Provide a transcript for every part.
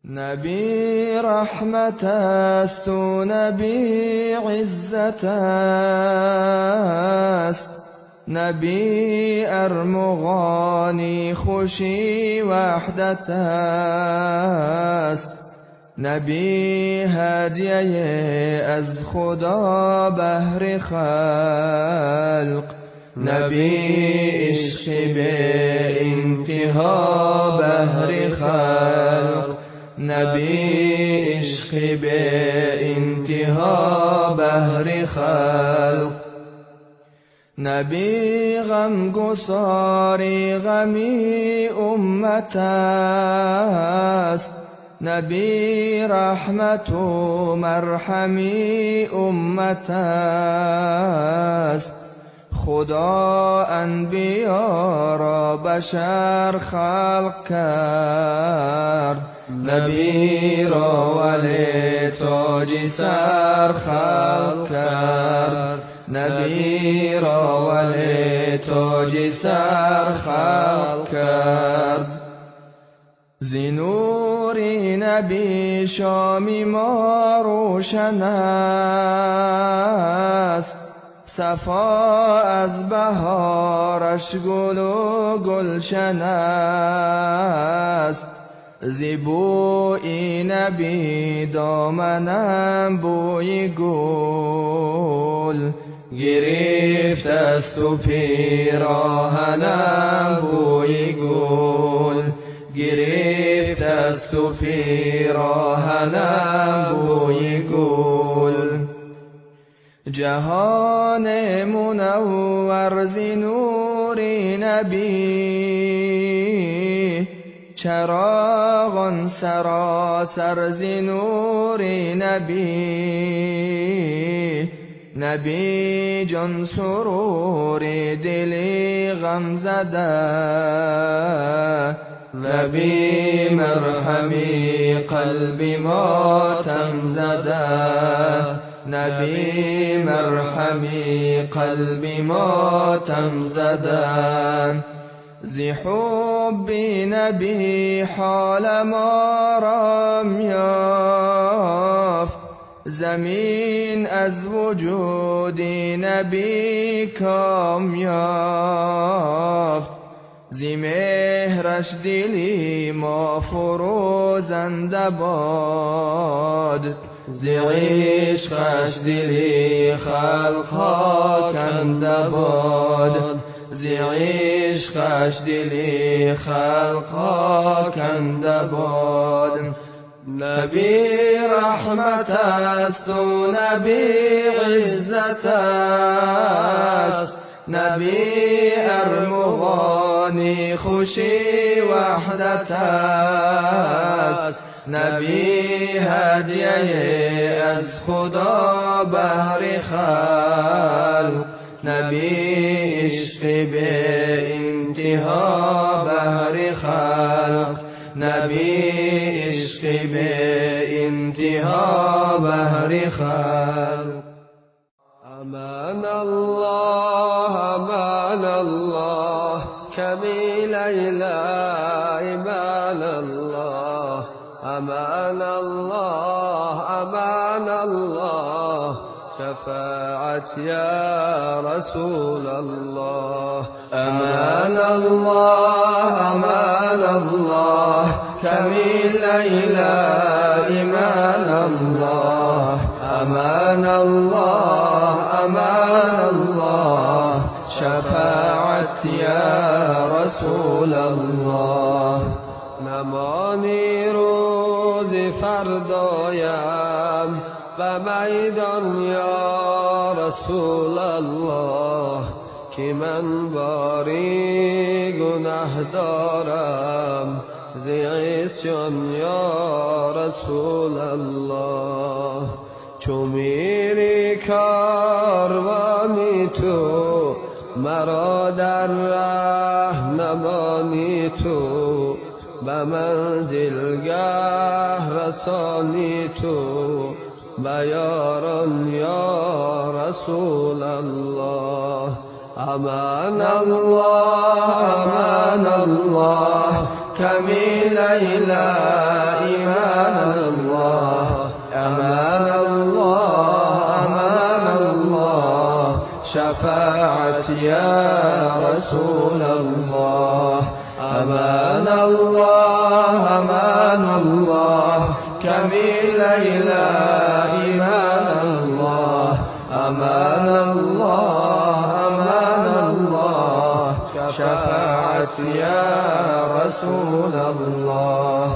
نبی رحمت است و نبی عزت است، نبی ارمغانی خوشی وحدت است، نبی هدیه از خدا بهر خلق، نبی عشق به انتها بهر خلق، نبی عشق به انتها بهر خلق، نبی غمگساری غمی امت است، نبی رحمت و مرحمی امت است، خدا انبیا را بشر خلق کرد، نبی را ولی تاج سر خلق کرد، نبی را ولی تاج سر خلق کرد. زینوری نبی شامی ما روشن است، صفا از بهارش گل و گلشن است، زیبوی نبی دامنم بوی گل گرفت است و پیراهنم بوی گل گرفت است و پیراهنم بوی گل. جهان منور ز نور نبی، چراغان سراسر ز نور نبی، نبی جان سرور دل غم زده، نبی مرهمی قلب ماتم زده، نبی مرهمی قلب ماتم زده. زی حب نبی حال ما را یافت، زمین از وجود نبی کام یافت، زی مهرش دلی ما فروزنده باد، زی عشقش دلی خلقها کنده باد، زی عشقش دلی خلقها کنده باد. نبی رحمت است و نبی عزت است، نبی ارمغانی خوشی وحدت است، نبی هدیه از خدا بهر خلق، نبی عشق به انتها بهر خلق، نبی عشق به انتها بهر خلق. امان الله امان الله کمی لیلا امان الله، امان الله امان الله شفاعت یا رسول الله. امان الله امان الله کمی لیلا امان الله، امان الله امان الله شفاعت یا رسول الله. نمانی روز فردایم به میدان یا رسول الله، که من باری گناه دارم ز عصیان یا رسول الله. چو میری کاروانی تو مرا در ره نمانی تو، به منزلگه رسانی تو، به یاران یا رسول الله. امان الله امان الله کمی لیلا ایمان يا رسول الله أمان الله أمان الله كميل إلى إيمان الله أمان الله أمان الله شفاعت يا رسول الله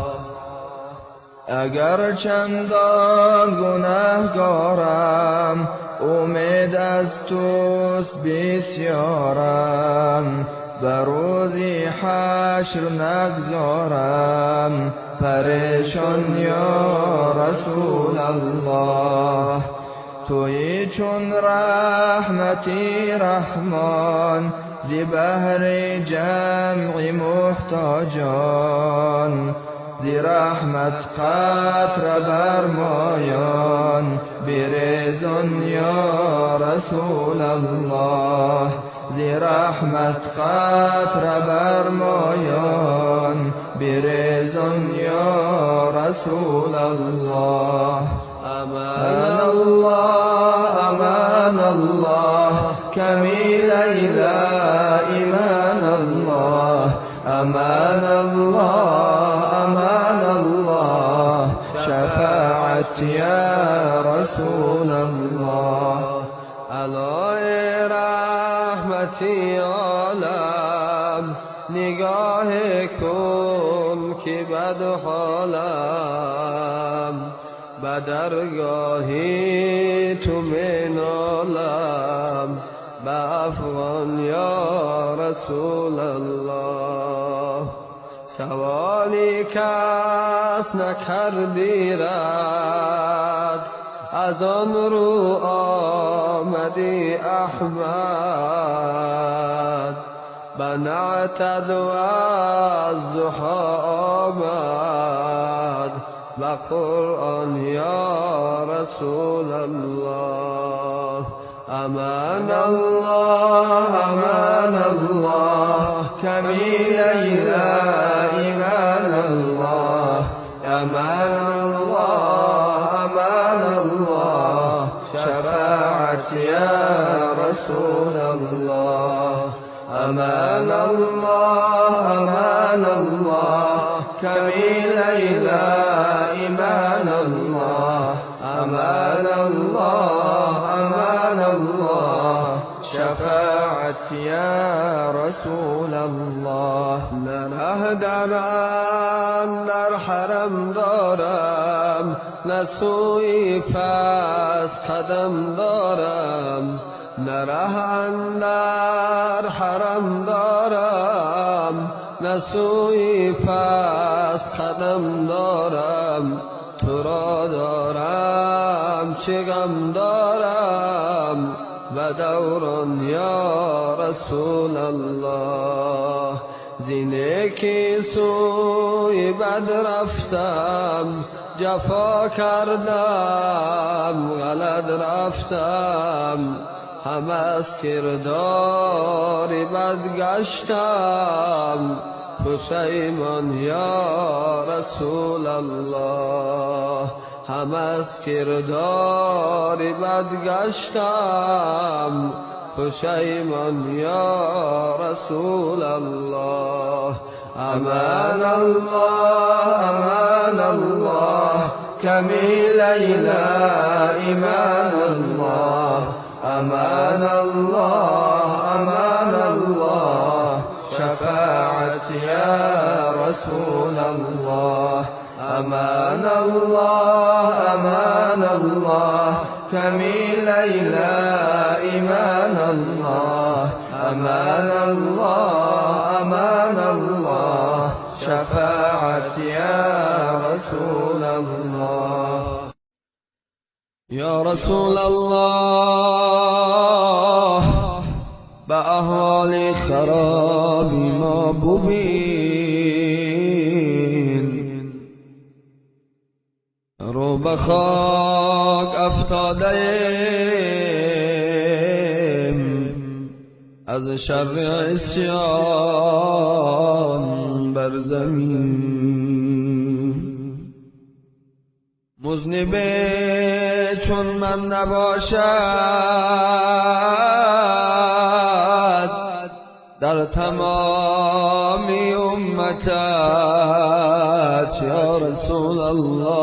اگر چندان گناهگارم امید از توست بسیارم بر روزی حشر نگذارم پریشان یا رسول الله تویی چون رحمتی رحمان زی بحر جمع محتاجان زی رحمت قطره برمایان بریزان یا رسول الله زی رحمت قطره برمایان بریزان یا رسول الله أمان الله أمان الله كميل إلى إيمان الله أمان الله أمان الله شفاعت يا رسول الله علای رحمتی عالم نگاه کن که بد حالم بدرگاهی تو منالم به افغان یا رسول الله سوالی کس نکردی رد از آن رو آمدی احمد بنعتد و از ضحا آمد با قرآن یا رسول الله أمان الله أمان الله كميل إلى إيمان الله أمان الله أمان الله شفاعت يا رسول الله أمان الله أمان الله كميل إلى إيمان الله أمان الله أمان الله شفاعت يا رسول الله نره در اندر حرم دارم نسوی پس قدم دارم نره اندر حرم دارم نسوی پس قدم دارم تو را دارم چه غم دارم و دوران یا رسول الله زینه که سوی بد رفتم جفا کردم غلط رفتم هم از کرداری بد گشتم پشیمان یا رسول الله هم از کرداری بد گشتم پشیمان یا رسول الله امان الله امان الله کمیل إلى ایمان الله امان الله امان الله شفاعت يا رسول الله أمان الله أمان الله كميل إلى إيمان الله أمان الله أمان الله شفاعت يا رسول الله يا رسول الله با احوال خرابی ما ببین رو به خاک افتادیم از شر عصیان بر زمین مذنب چون من نباشد در تمامی امتت یا رسول الله.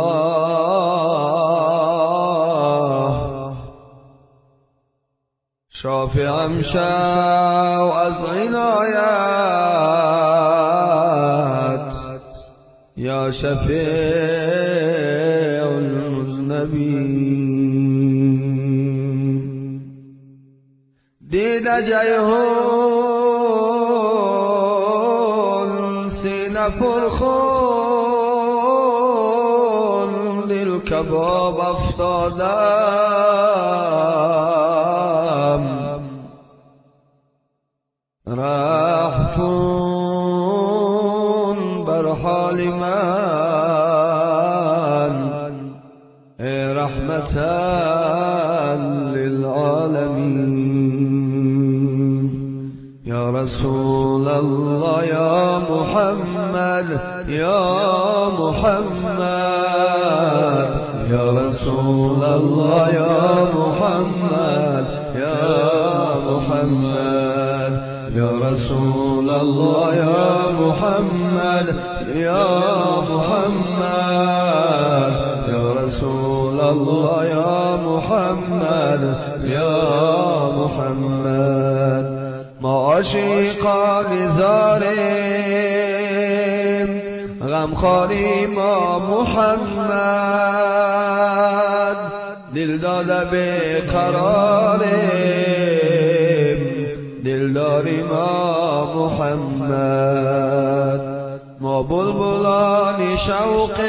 شافعم شو از عنایت یا شفیع المذنبین. دیده جیهون سینه پرخون، دل کباب افتادم. رحم کن بر حال من ای رحمتا للعالمین. یا رسول الله یا محمد یا محمد. یا رسول الله یا محمد یا محمد. یا رسول الله یا محمد یا محمد. یا رسول الله یا محمد یا محمد. ما عاشقان زاریم غمخواری ما محمد. دل داده به قراریم دلداری ما محمد. ما بلبلان شوقیم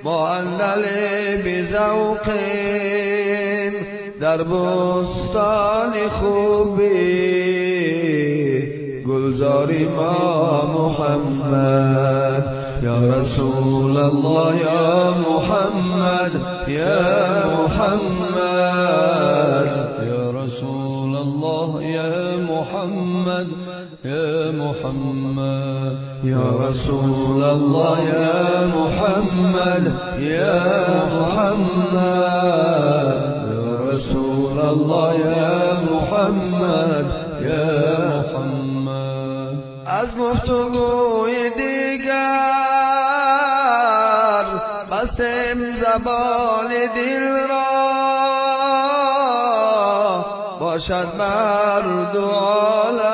ما اندل بذوقیم در بستان خوبی گلزاری ما محمد. یا رسول الله یا محمد یا محمد. یا رسول الله یا محمد یا محمد. یا رسول الله یا محمد یا محمد. یا رسول الله یا محمد یا محمد. از گفتگوی دیگر بستم زبان دل را، باشد بر دو عالم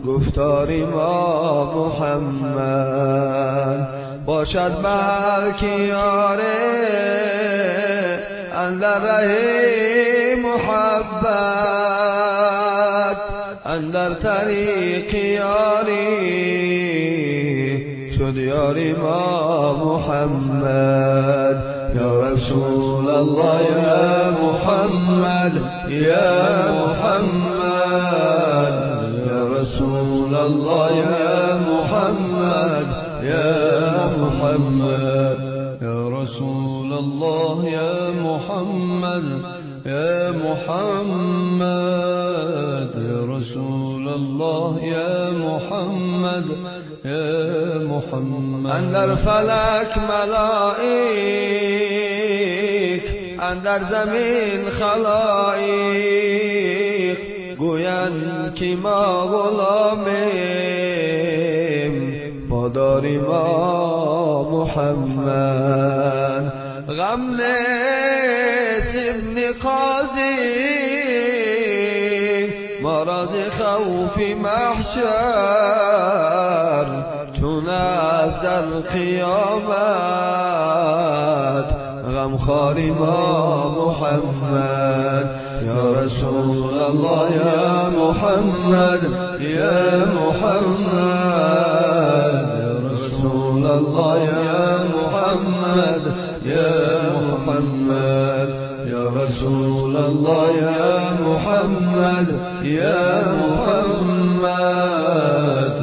گفتاری ما محمد. باشد بر کیاره اندر ره محبت، اندر طریق یاری شد یاری ما محمد. یا رسول الله یا محمد یا محمد. یا رسول الله یا محمد یا محمد. یا رسول الله یا محمد یا محمد. یا رسول الله یا محمد یا محمد. اندر فلک ملائک اندر زمین خلائق گویند که ما غلامیم پاداری ما محمد. غم نیست ابن قاضی مرض خوف محشر، چون از در قیامت غمخواری ما محمد. یا رسول الله یا محمد یا محمد. یا رسول الله یا محمد یا محمد. یا رسول الله یا محمد یا محمد.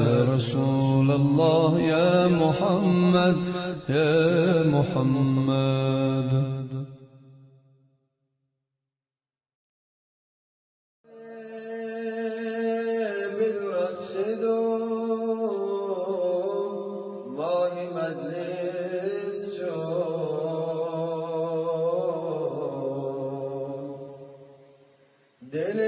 یا رسول الله یا محمد یا محمد. دل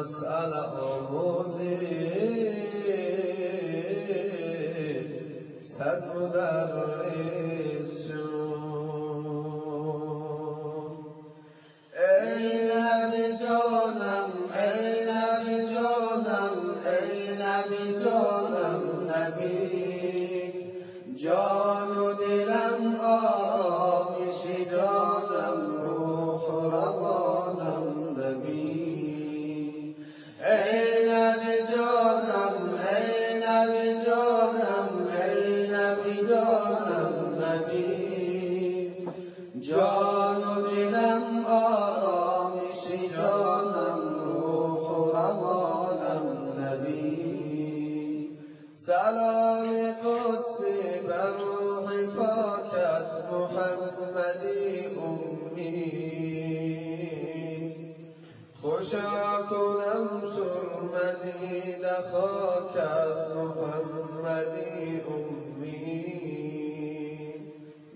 مسئله آموزی صد مدرس شد. ای نبی جانم ای نبی جانم ای نبی جانم نبی جان و دلم آرامشی جانم روح و روانم نبی. ای نبی جانم ای نبی جانم ای نبی جانم نبی جان و دلم آرامشی جانم روح و روانم نبی. سلام قدسی بر روح پاکت محمدی امی خوشا کنم سرمدی خاکت محمدی امی.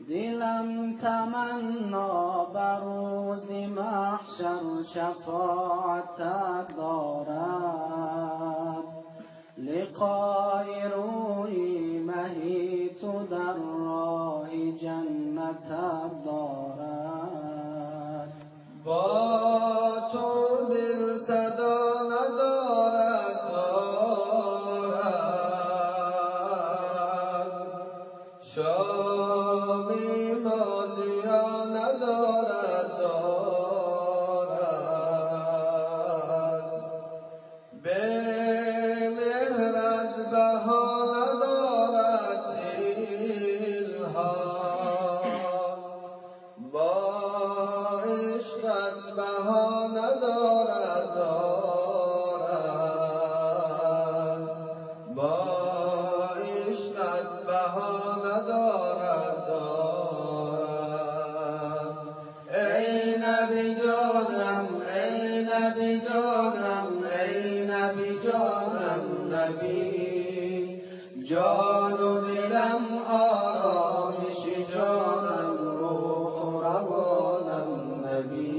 دلم تمنا بر روز محشر شفاعتت دارد لقای روی مهی تو در راه جنتت دارد. با تو دل صدا ندارد شامی نازیا ندارد به مهرت بها ندارد دلها با عشقت بها ندارد با عشقت بها ندارد ای نبی جانم ای نبی جانم ای نبی جانم نبی جان و دلم آرامشی جانم روح و روانم نبی.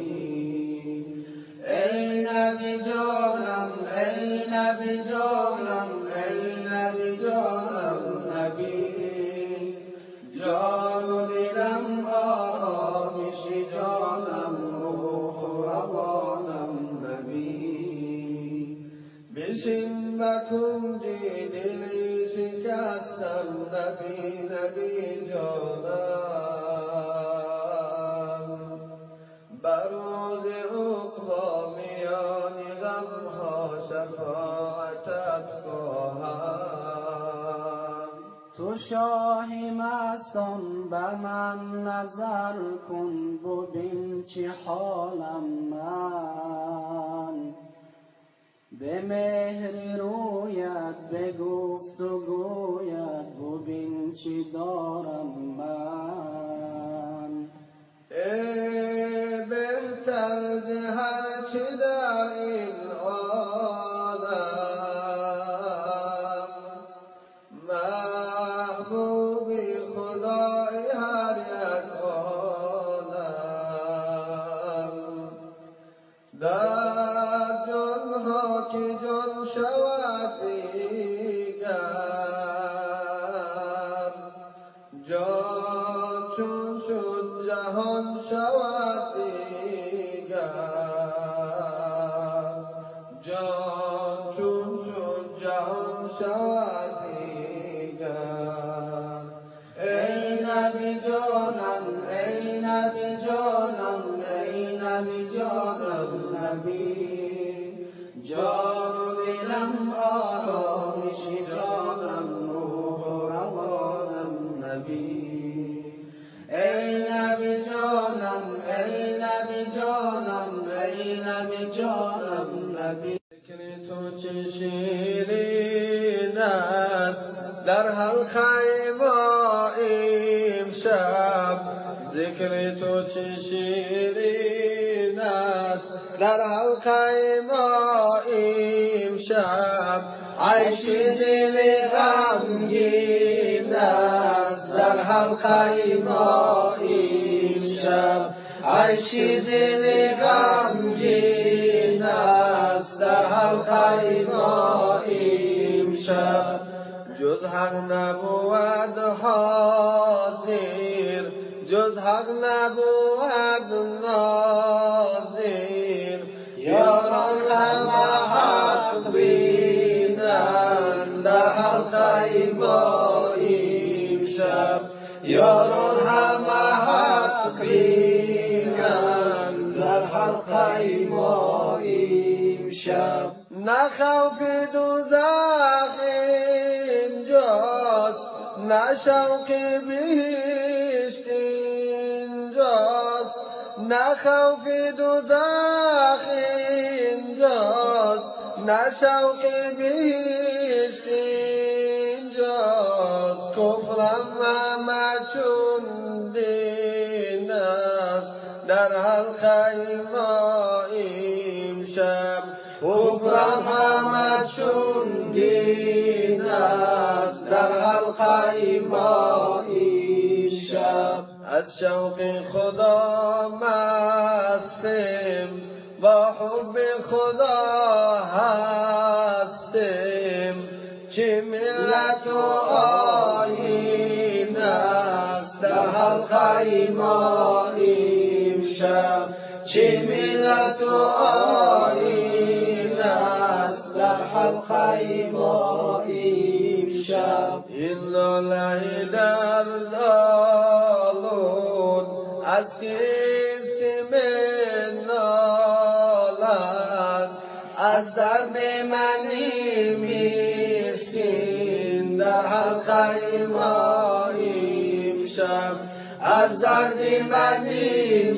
ای نبی جانم ای نبی جانم ای نبی جانم نبی جان و دلم آرامشی جانم روح و روانم نبی. بشین بکن دلی شکستم نبی نبی جانم بر روز عقبی میان غمها شفاعتت خواهم. تو شاهی مستان بر من نظر کن ببین چه حالم من به مهر رویت به گفتگویت ببین چی دارم من. ای بهتر ز هر چه در این عالم محبوبی خدای هر یک عالم در جانها که جان شود دیگر جان چون شد جهان شود دیگر جان چون شد جهان شود دیگر. ای نبی جانم ای نبی جانم ای نبی جانم نبی جان و دلم آرامشی جانم روح و روانم نبی. ای نبی جانم ای نبی جانم ای نبی جانم نبی. ذکر تو چه شیرین است در حلقه ما امشب ذکر تو چه شیرین است در حلقه ما امشب عیش دل غمگین است در حلقه ما امشب عیش دل غمگین است در الخیمه امشب جز حق نبود حاضر جز حق نبود ناظر یاران همه حق بینند در الخیمه امشب یاران همه حق بینند در الخیمه امشب نه خوف دوزخ اینجاست نه شوق بهشت اینجاست نه خوف دوزخ اینجاست نه شوق بهشت اینجاست کفرم همه چون دین است در الخیمه امشب کفرم همه چون دین است در الخیمه امشب از شوق خدا مستیم با حب خدا هستیم چه ملت و آیین است در الخیمه امشب چه ملت و آیین است در الخیمه امشب این لاله در دالون از کیست که منالد از درد منی مسکین در الخیمه امشب از درد منی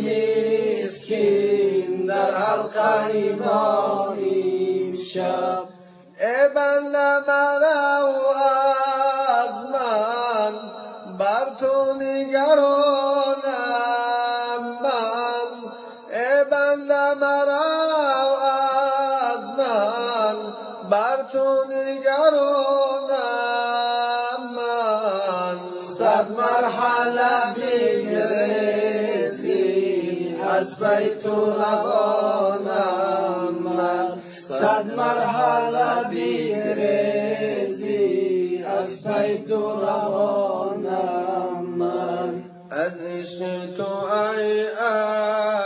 مسکین در الخیمه امشب ای بنده مرو از من بر تو نگرانم من ای بنده مرو از من بر تو نگرانم من صد مرحله بگریزی از بیت روانم من صد مرحله بگریزی از بیت روانم من از عشق تو ای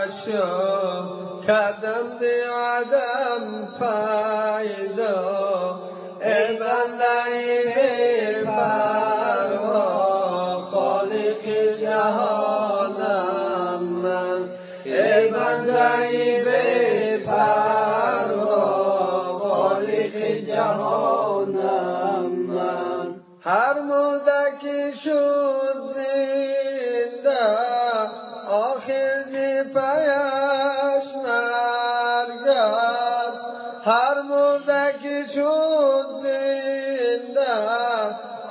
اشیا کردم دی عدم پیدا ای بنده بی پروا خالق جهانم من ای بنده بی پروا خالق جهانم من هر مرده که شد زنده آخر زی پیش مرگ است هر مرده که شد زنده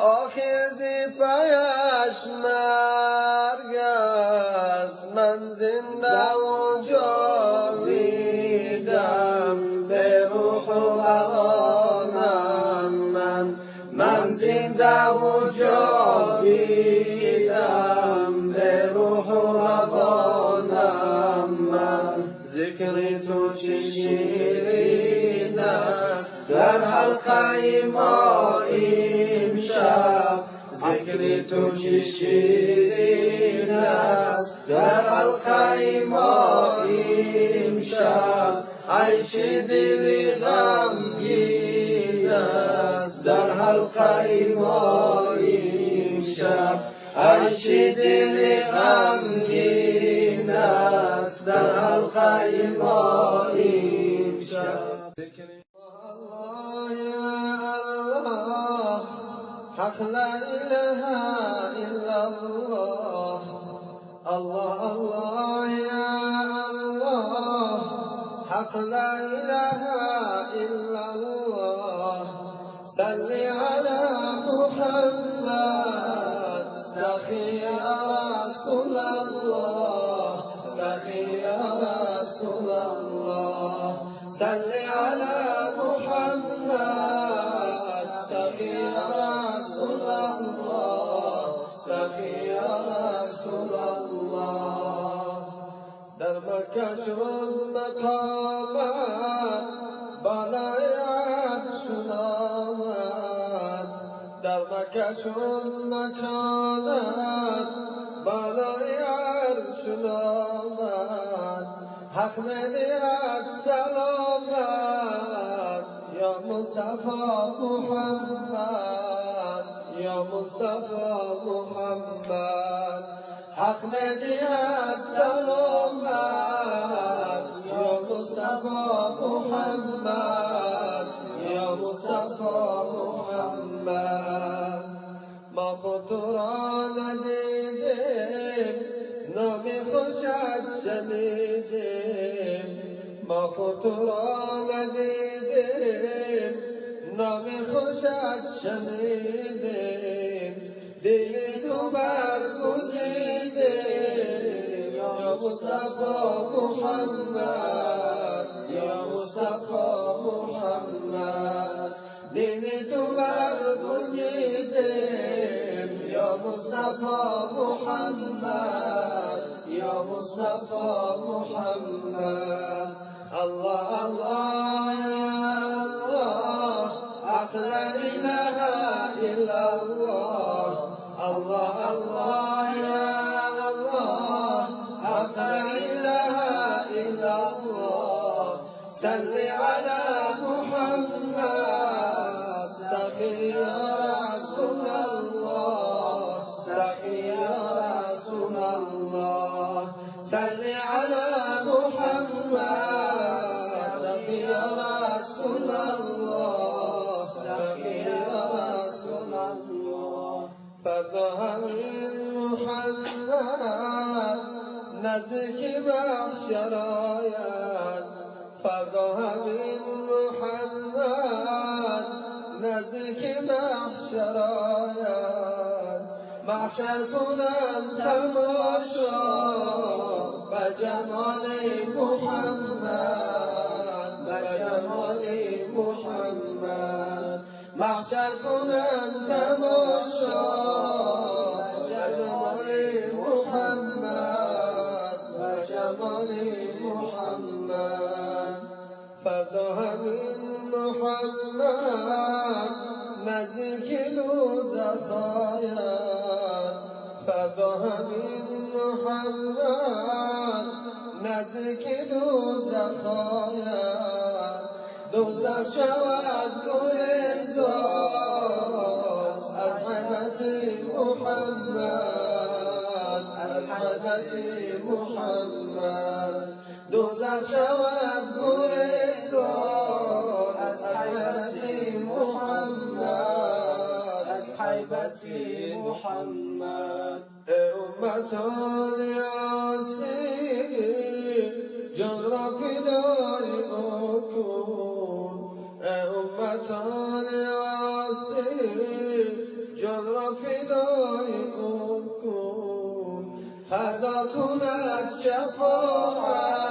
آخر زی پیش مرگ است من زنده و جاویدم به روح و روانم من زنده و جاویدم به روح و روانم من ذکر تو چه شیرین است در الخیمه امشب ذکر تو چه شیرین است در الخیمه امشب عیش دل غمگین است در الخیمه امشب عیش دل غمگین است در الخیمه امشب الله یا الله حق لا اله الا الله الله الله یا الله حق لا اله الا الله صل على محمد سخي رسول الله سخي رسول الله صل على محمد سخي رسول الله سخي رسول الله در مکه شد مقامت بالای چون مکانت بالای عرش آمد حق می‌دهد سلامت یا مصطفی محمد یا مصطفی محمد حق می‌دهد سلامت یا مصطفی محمد یا مصطفی محمد ما خود تو را ندیدیم نام خوشت شنیدیم ما خود تو را ندیدیم نام خوشت شنیدیم دل تو برگزیدیم یا مصطفی محمد یا مصطفی محمد دل تو برگزیدیم یا مصطفی محمد یا مصطفى محمد الله الله يا الله حق لا إله إلا الله الله الله يا الله حق لا إله إلا الله صل على محمد سقي يا رسول الله سقي يا رسول الله صل على محمد سقي يا رسول الله سقي يا رسول الله ففهم محمد نزدیک محشراید ففهم محمد نزدیک محشراید محشر کنم تماشا بجمال محمد بجمال محمد محشر کنم تماشا بجمال محمد بجمال محمد فردا همین محمد نزدیک دوزخ آید فردا همین محمد نزدیک دوزخ آید دوزخ شود گلزار از حضرت محمد از حضرت محمد دوزخ شود گلزار از حضرت محمد از حضرت محمد امت یاسین جان را فدای او کن امت یاسین جان را فدای او کن فردا کند شفاعت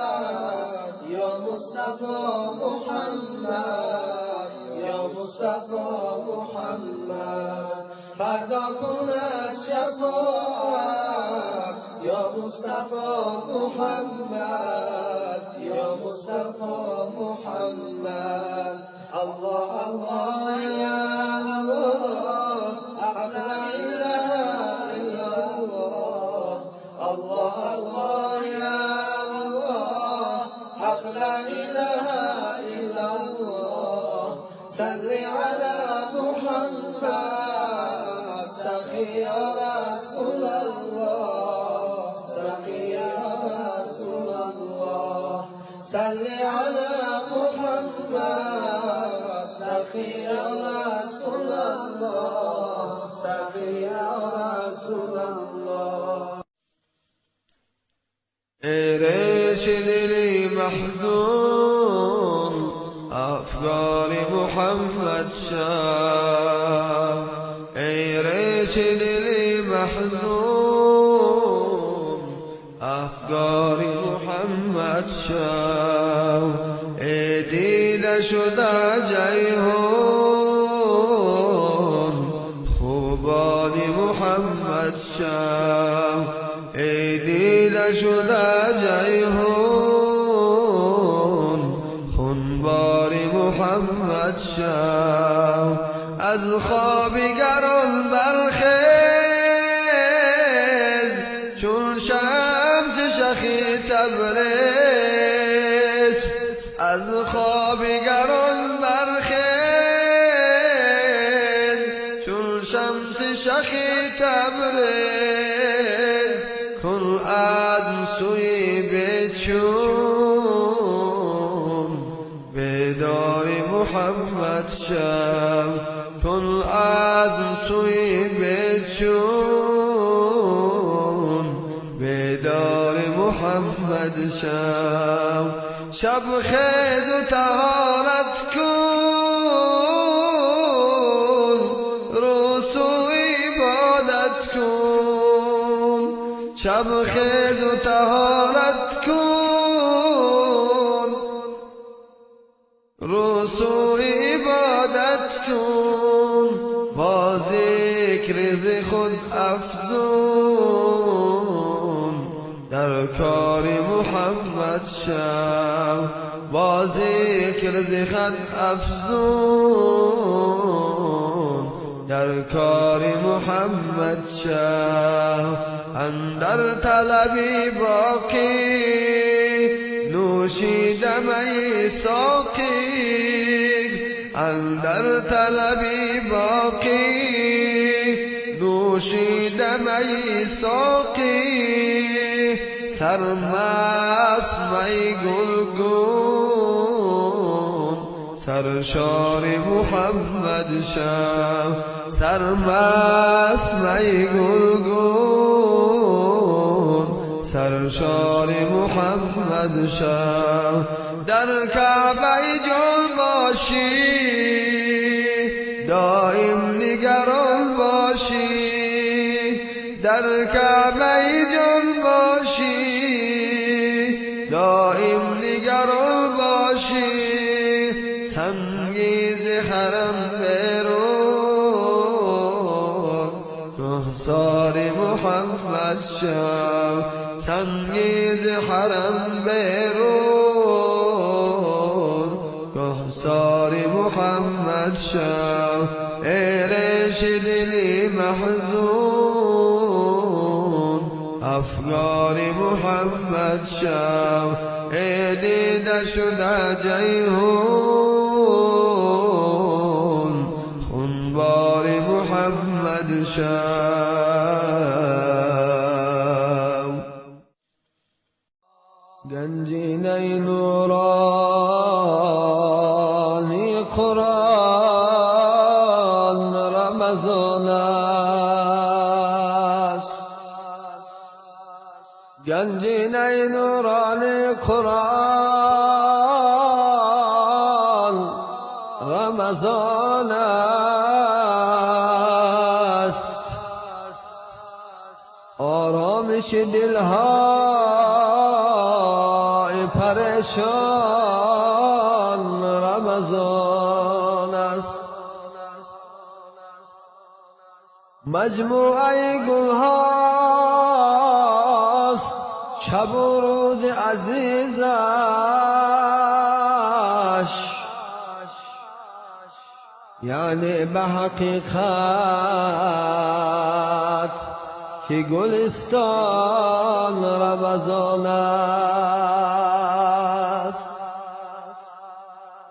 یا مصطفی محمد یا مصطفی محمد فردا کند شفاعت یا مصطفی محمد یا مصطفی محمد الله الله يا الله حق لا إله إلا الله الله الله يا الله حق لا إله إلا الله صل على محمد سقي يا رسول الله سقي يا رسول الله صل على محمد سقي يا رسول الله سقي يا رسول الله ريش دلي محزون أفكار محمد شاه ريش دلي محزون أفكار محمد شاه دیده شده جیهون خوبان محمد شاه دیده شده جیهون خونبار محمد شاه از خوابگران برخیز چون شمس شخی تبریز از خوابگران برخیز چون شمس شخی تبریز کن عزم سوی بچون بدار محمد شم کن عزم سوی بچون بدار محمد شم شب خیز و طهارت کن روز و عبادت کن شب خیز و طهارت کن روز و عبادت کن با ذکر ز خود افزون در کار محمد شو با ذکر ز خود افزون در کار محمد شو اندر طلبی باقی نوشیده می ساقی اندر طلبی باقی نوشیده می ساقی سرمست می گلگون سرشار محمد شو سرمست می گلگون سرشار محمد شو در کعبه جان باشی دائم نگران باشی در کعبه جان باشی دائم نگران باشی سنگیز حرم برون رخسار محمد شو سنگیز حرم برون رخسار محمد شو ای ریش دلی محزون افگار محمد شو ای دیده شده جیهون خونبار محمد شو گنجینه نورانی قرآن رمضان است گنجینه نورانی قرآن رمضان است آرامش دلهای پریشان رمضان است مجموعه گلهاست شب و روز عزیزش یعنی به حقیقت که گلستان رمضان است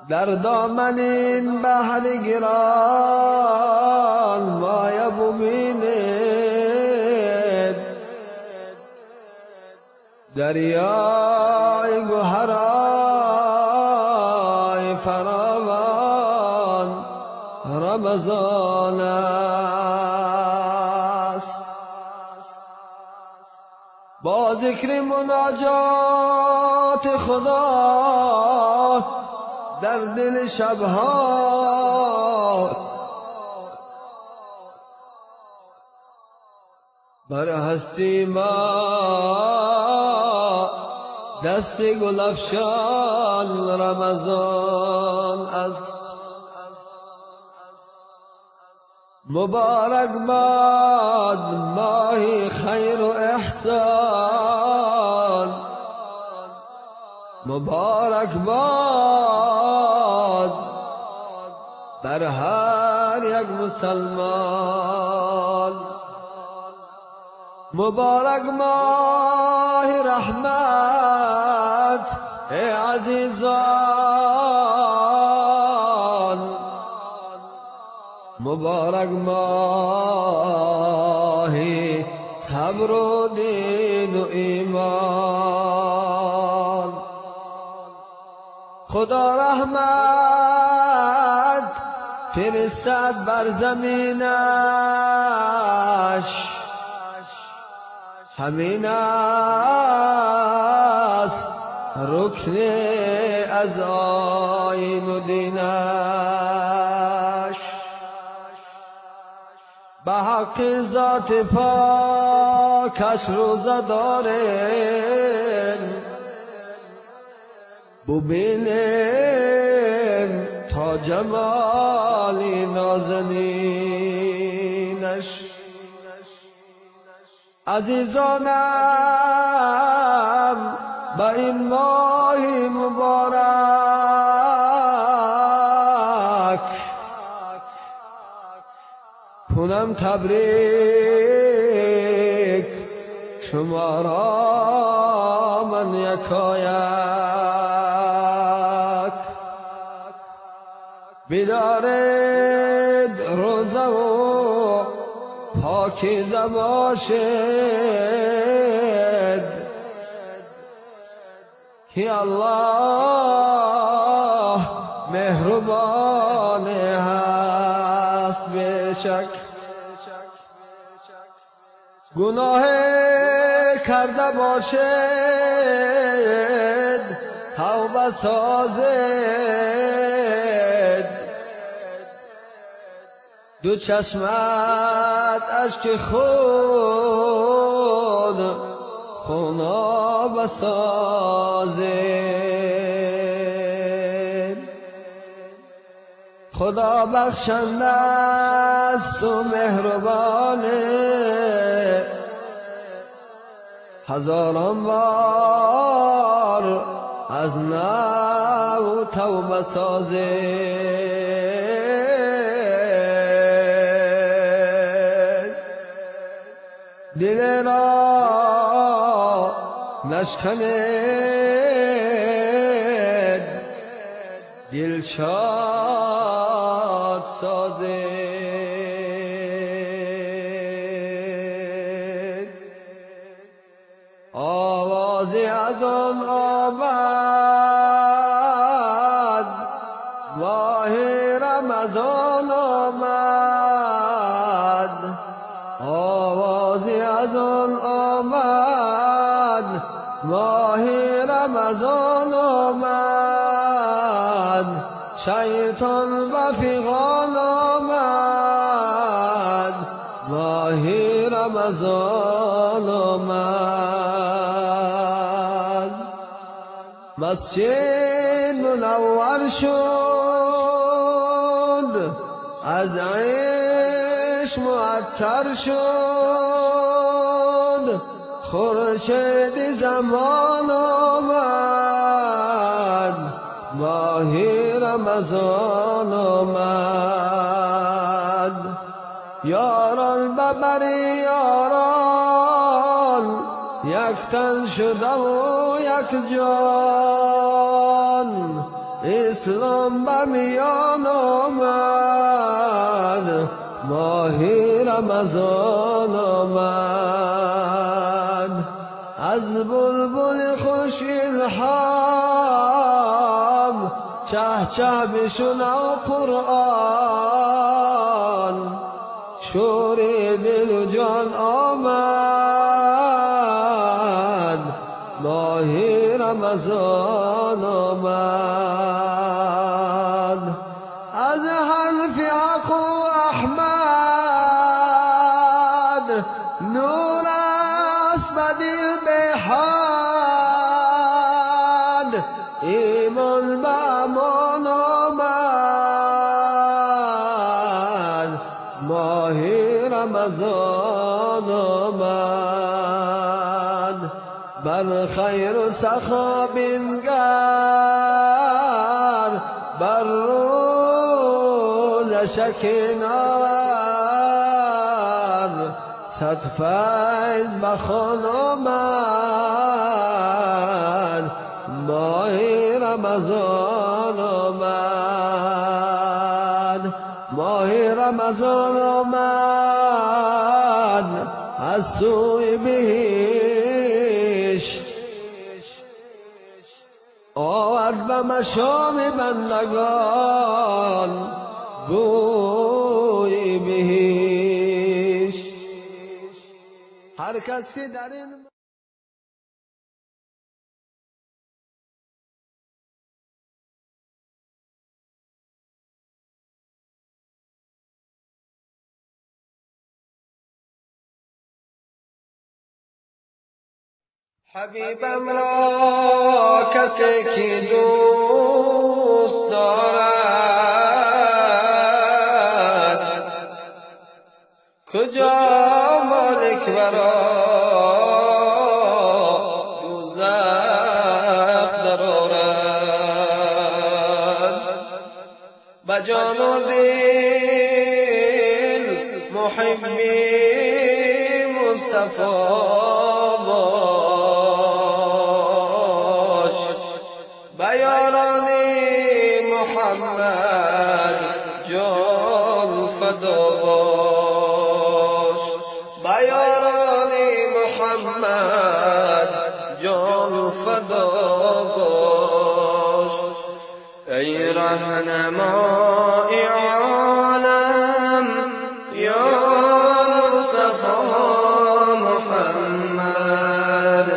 در دامن این بحر گران مایه ببینید دریای گوهرای فراوان رمضان است با ذکر مناجات خدا در دل شبها بر هستی ما دست گل افشان رمضان است مبارک باد ماهی خیر و احسان مبارک باد بر هر یک مسلمان مبارک ماه رحمت ای عزیزان، مبارک ماهی صبر و دین و ایمان. خدا رحمت فرستد بر زمینش، همین است رکن از آیین و دینش. به حق ذات پاکش روزه داریم، ببینیم تا جمالی نازنینش. عزیزانم به این ماه مبارک کنم تبریک شما را من یکایک. بدارید روزه و پاکیزه باشد که الله مهربان هست بشک. گناه کرده باشد توبه سازد، دو چشمت اشک خود خوناب سازد. خدا بخشنده است و مهربانه، هزاران بار از نو توبه سازد. دل را نشکند، دل شاد سازد. آوازی از آن آمد، ماه رمضان آمد. آوازی از آن آمد، ماه رمضان آمد. شیطان و فیغان آمد، ماه رمضان آمد. مسجد منور شد، از عشق معطر شد. خورشید زمان آمد، ماه رمضان آمد. یاران ببری یاران، یک تن شده و یک جان. اسلام به میان آمد، ماه رمضان آمد. از بلبل خوش الهام چه چه بشنو قرآن. شور دل و جان آمد، ماه رمضان آمد. از حرف اخو احمد نور است به دل بحد. ایمان به امان آمد، ماه رمضان آمد. بر خیر و سخا بنگر، بر روز شکنار صد فیض بخون آمد، ماه رمضان آمد، ماه رمضان آمد از سوی بهشت، آورد به مشام بندگان بوی بهشت. هر کس که در این حبیبم را کسی که دوست دارد، کجا مالک ورا دوزخ درآرد. به جان و دل محبی مصطفی محمد جان فدا باش، به یاران محمد جان فدا باش. ای رهنمای عالم یا مصطفی محمد،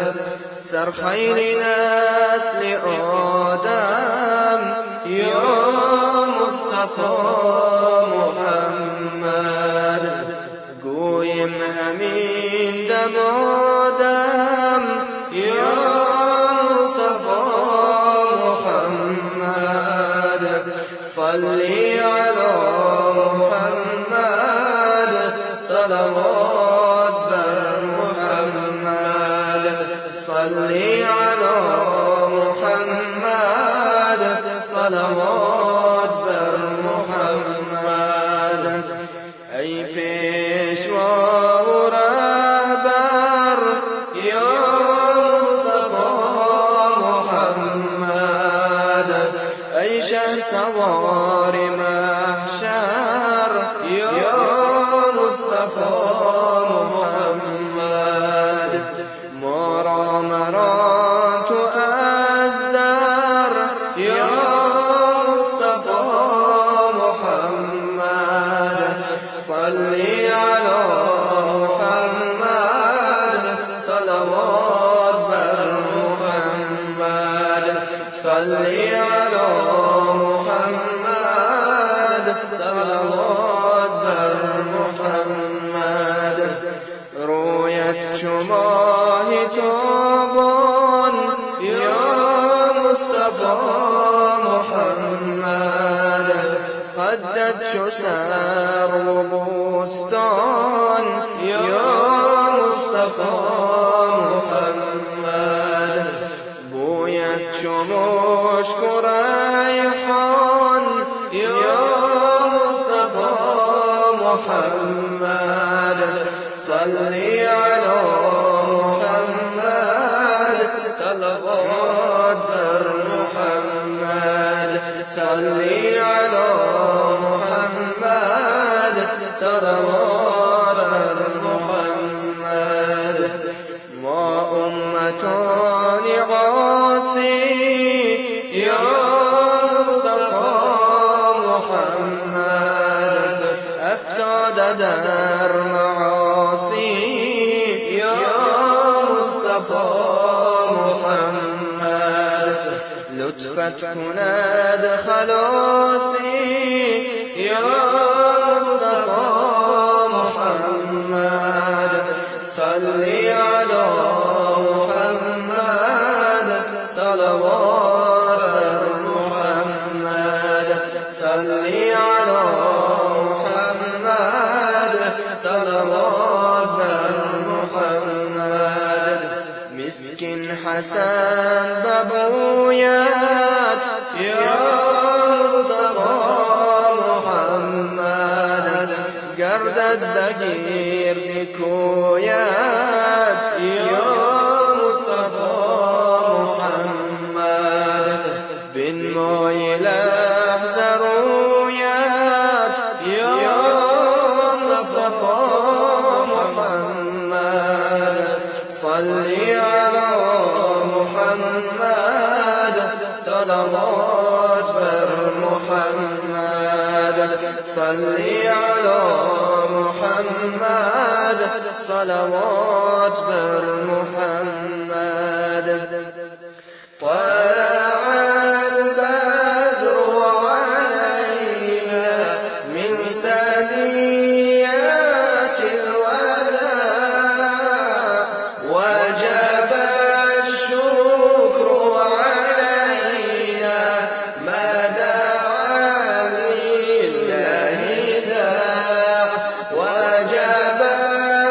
سرخیل نسل آدم یا مصطفی محمد. گویم همین دمادم یا مصطفی محمد. صلی علی محمد، صلوات بر محمد. صلی علی محمد، صلوات بر محمد. ای پیشوا و رهبر یا مصطفی محمد، ای شهسوار محشر یا مصطفی محمد. ما را مران تو از در یا مصطفی محمد. صلی علی محمد، صلوات بر محمد. صلی علی محمد، صلوات بر محمد. رویت چو ماه تابان یا مصطفی محمد، قدت چو سرو و بستان یا مصطفی محمد. بویت چو مشک و ریحان یا مصطفی محمد. صلی علی محمد، صلوات بر محمد. صلی علی محمد، صلوات بر محمد. ما امتان عاصی یا مصطفی محمد، افتاده در معاصی یا مصطفی محمد. لطفت کند خلاصی یا مصطفی محمد. صلی علی محمد، صلوات بر محمد. صلی علی محمد، صلوات بر محمد. مسکین حسن ببویت یا مصطفی محمد، گردد بگیر کویت یا مصطفی محمد بنمای لحظه رویت یا مصطفی محمد صلی علی محمد صلوات بر محمد صلی علی محمد صلوات بر محمد طلع البدر علينا من ثنيات الوداع وجب الشكر علينا ما دعا لله داع وجب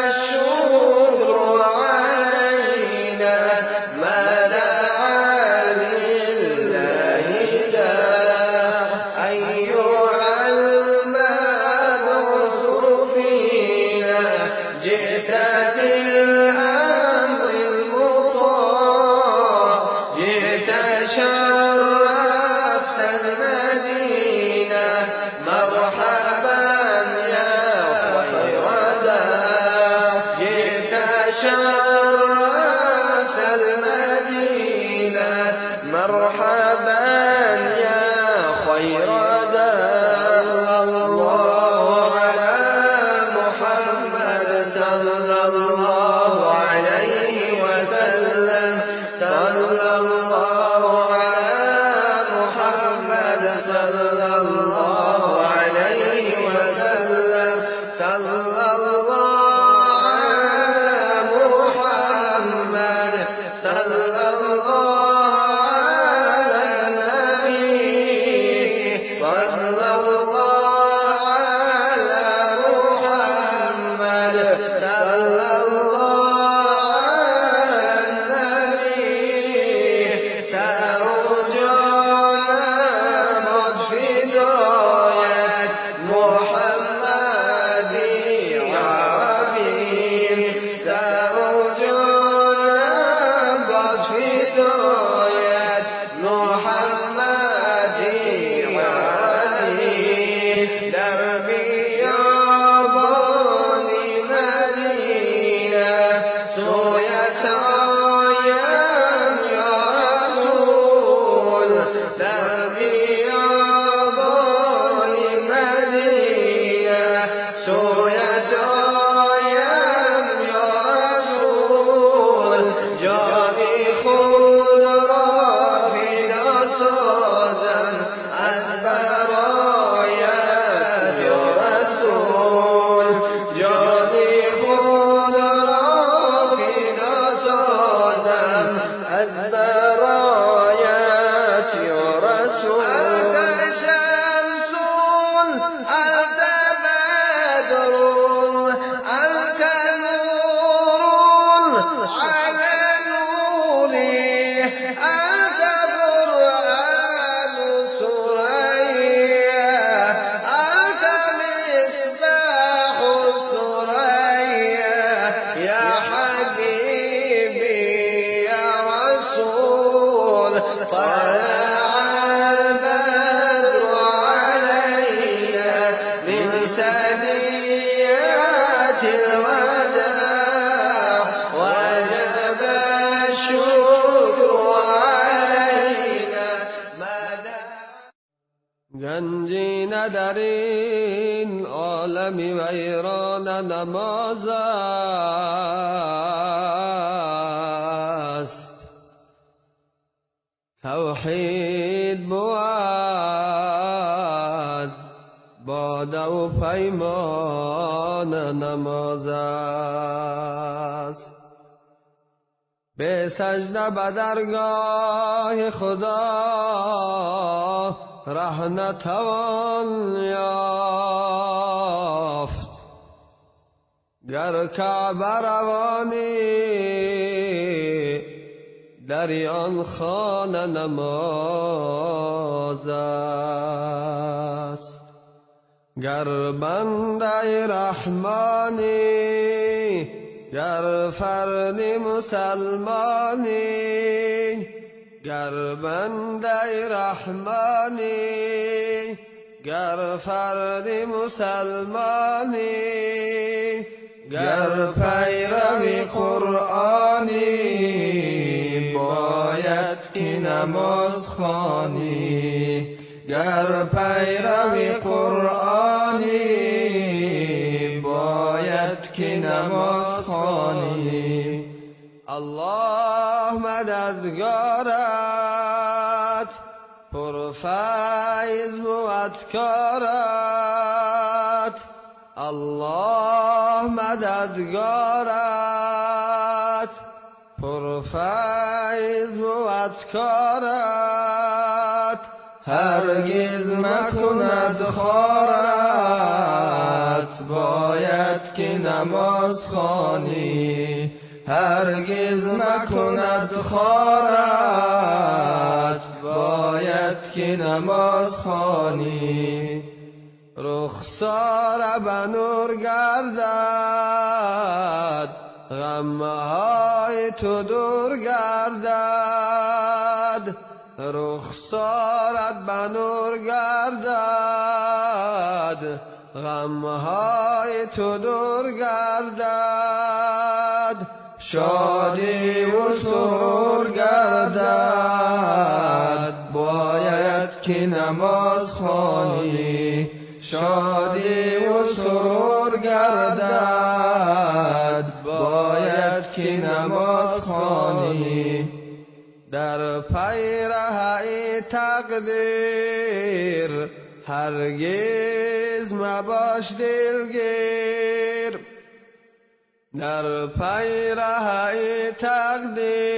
الشكر علينا ما دعا لله داع أيها المبعوث فينا جئت بالأمر المطاع جئت شرفت المدينة مرحبا يا خير داع جئت شرفت المدينة مرحبا يا خير داع الله على محمد صلى الله عليه وسلم صلى الله على محمد صلى الله عليه وسلم صلى الله على محمد صلى الله على النبي صلى الله على محمد صلى الله على النبي سأرجونا مد فداية محمد عربي سأرجونا مد فداية محمد عربي دربي ياباني مدينة سويت آیم یا رسول دربی آبای مدینه سویت آیم یا رسول جانی خود را فدا سازم از برایت یا رسول جانی خود را فدا سازم از برایت یا رسول انت شمس انت بدر انت نور على نوری انت قرآن ثریا انت مصباح ثریا یا حبیبی یا رسول طلع البدر علينا من ثنيات الوداع وجب الشكر علينا گنجی در این عالم ویران نماز است توحید بود باده و پیمان نماز است به سجده به درگاه خدا ره نتوان یافت گر کعبه روانی در آن خانه نماز است گر بنده رحمانی گر فرد مسلمانی گر بنده رحمانی گر فرد مسلمانی گر پیرو قرآنی باید که نماز خوانی گر پیرو قرآنی باید که نماز خوانی الله مددگارت پرفیض بود کارت الله مددگارت پرفیض بود کارت هرگز مکند خارت باید که نماز خوانی هرگز مکند خارت باید که نماز خوانی رخسار به نور گردد غمهای تو دور گردد رخسارت به نور گردد غمهای تو دور گردد شادی و سرور گردد باید که نماز خوانی شادی و سرور گردد باید که نماز خوانی در پیرهی تقدیر هرگز مباش دلگیر در پیرهی تقدیر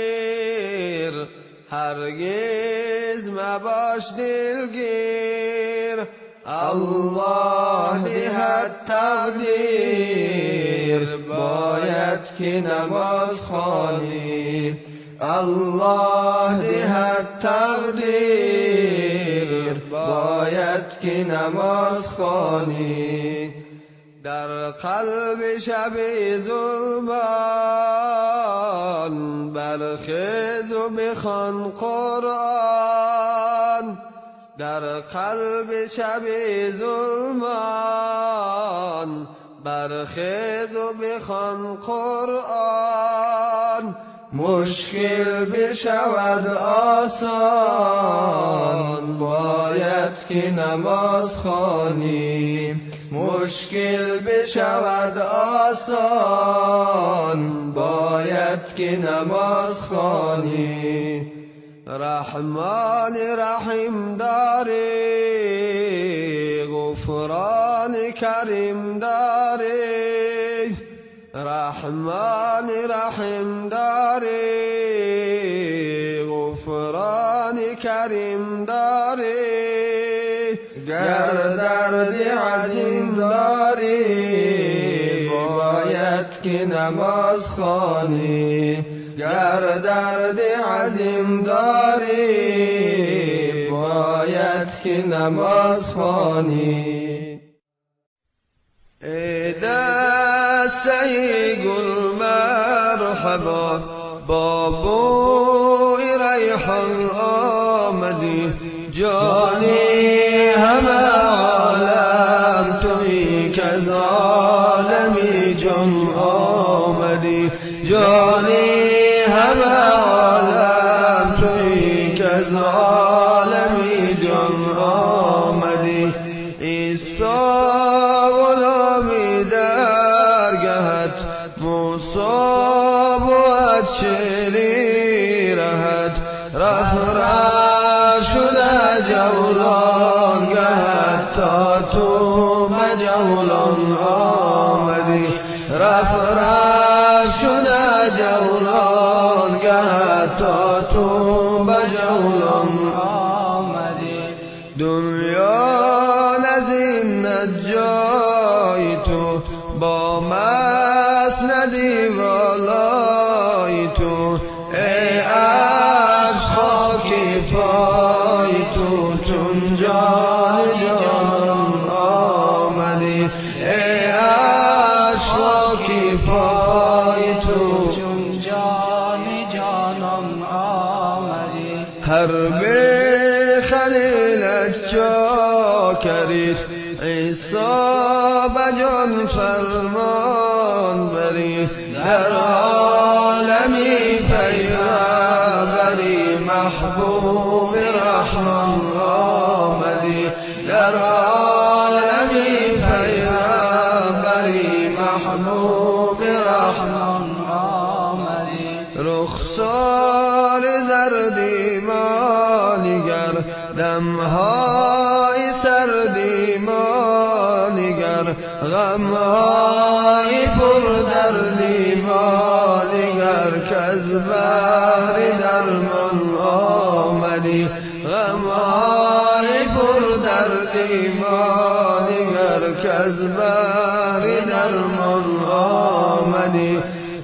هرگز مباش دلگیر الله دهد تقدیر باید که نماز خوانی الله دهد تقدیر باید که نماز خوانی در قلب شب ظلمان برخیز و بخوان قرآن در قلب شب ظلمان برخیز و بخوان قرآن مشکل بشود آسان باید که نماز خوانی مشکل بشود آسان باید که نماز خوانی رحمان رحیم داری غفران کریم داری رحمان رحیم داری غفران کریم داری گر درد عظیم داری باید که نماز خوانی گر درد عظیم داری باید که نماز خوانی ای دسته گل مرحبا با بوی ریحان آمدی جانی همه عالم تویی که از عالمی جان آمدی جانی همه عالم تویی که از عالمی جان آمدی عیسی غلامی درگهت موسی بود شیری رهت رفت شده جولان گهت تا تو مجولان آمدی رفت شده جولان گهت تا تو مجولان آمدی دنیا نزینت جای تو با مسندی والای تو ای عرش خاکی پای تو چون جان جانان کن آمدی. حرب خلیلت جا کرید عیسی بجان فرمان بری. در عالمی پیغمبری محبوب رحمان آمدی. در عالمی پیغمبری محبوب رحمان آمدی. رخسار زردی مانیگر دمهای سردی مانیگر غمهای پر دردی مانیگر کز بحر درمان آمدی. غمهای پر دردی مانیگر کز بحر درمان آمدی.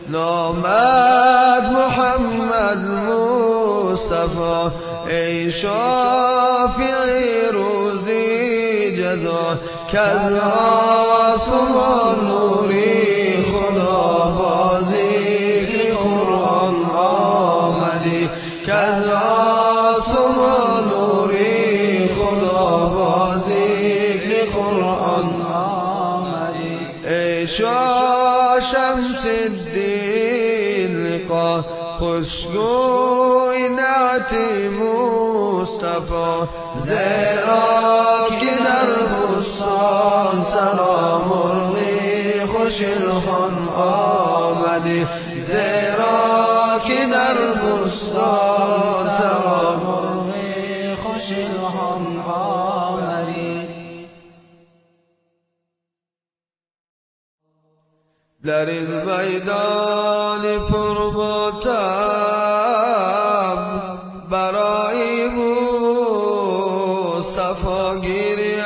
نامد محمد مصطفی ای شافعی روزی جزا کز آسمان نوری خدا با ذکر قرآن آمدی. کز آسمان نوری خدا با ذکر قرآن آمدی. ای شمس الدین لقا خوشگوی نعت مصطفی زیرا که در بستان سرا مرغی خوش الخوان آمدی. زیرا که در بستان سرا مرغی خوش الخوان آمدی. در این میدان پرماتم برای مصطفی گیریم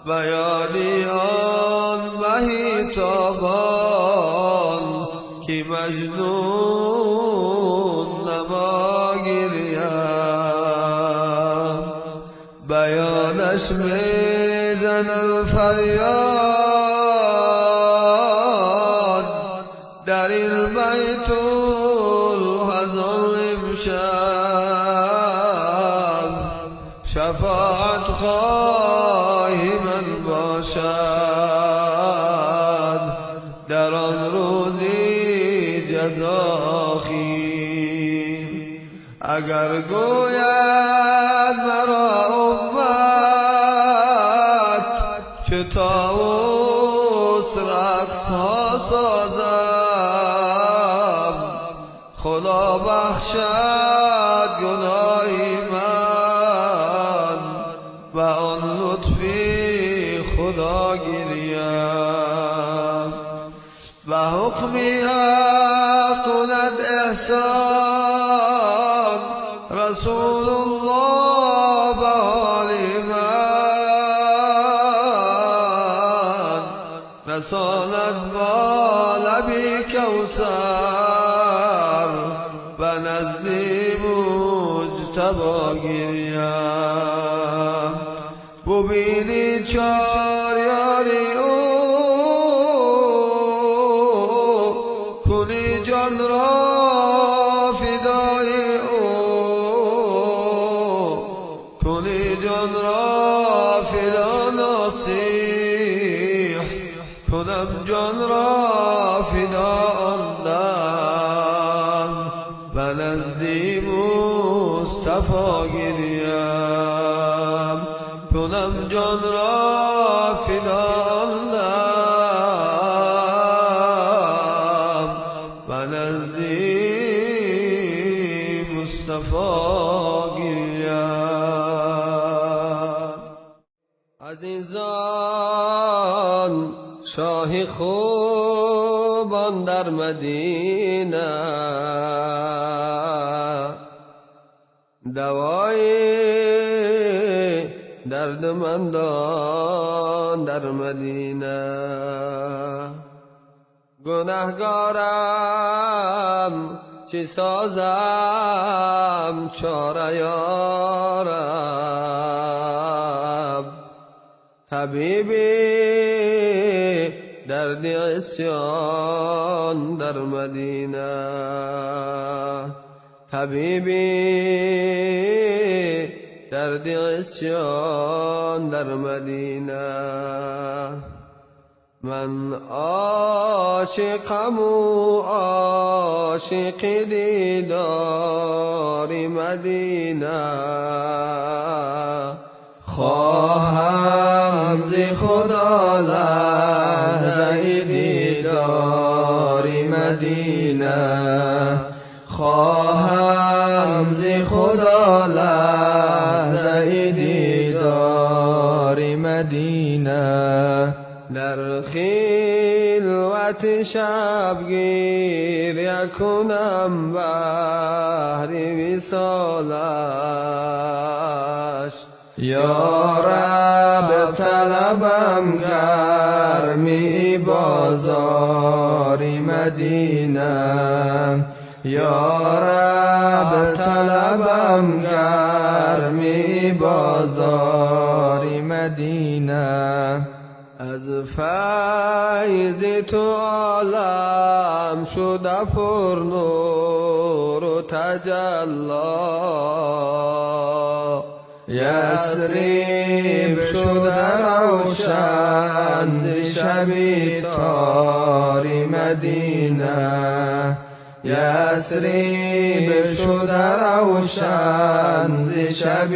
بیانی آن مهی تابان که مجنون نما گیریم. بیانش میزنم فریاد در این بیت الحزن امشب شفاعت خواهی من باشد در آن روزی جزاخی. اگر گوید مرا امت چه طاووس رقص ها سازم خدا بخشد گناهی من و آن لطفی خدا گیریم. و حکمی حق کند احسان رسول الله به حال من رسالت با لبی کوثر و نزدی مجتبی گیریم. ببینی چار یاری او کنی جان را فدای او کنی جان را فدا نصیح کنم جان را فدا آن و نزدی مصطفی گیریم. کنم جان را فدا و نزدی مصطفی گیریم. عزیزان شاه خوبان در مدینه دوای دردمندان در مدینه گناهگارم چی سازم چاره یارب طبیبی درد عصیان در مدینه، طبیبی درد عصیان در مدینه. من عاشقم و عاشق دیدار مدینه، خواهم ز خدا لحظه دیدار مدینه، خواهم ز خدا لحظه دیدار مدینه. در خلوت شبگیر کنم بهر وصالش، یا رب طلبم گرمی بازار مدینه، یا رب طلبم گرمی بازار مدینه. از فیض تو عالم شده پر نور و تجلی، یثرب شده روشن ز شب تار مدینه، یثرب شده روشن ز شب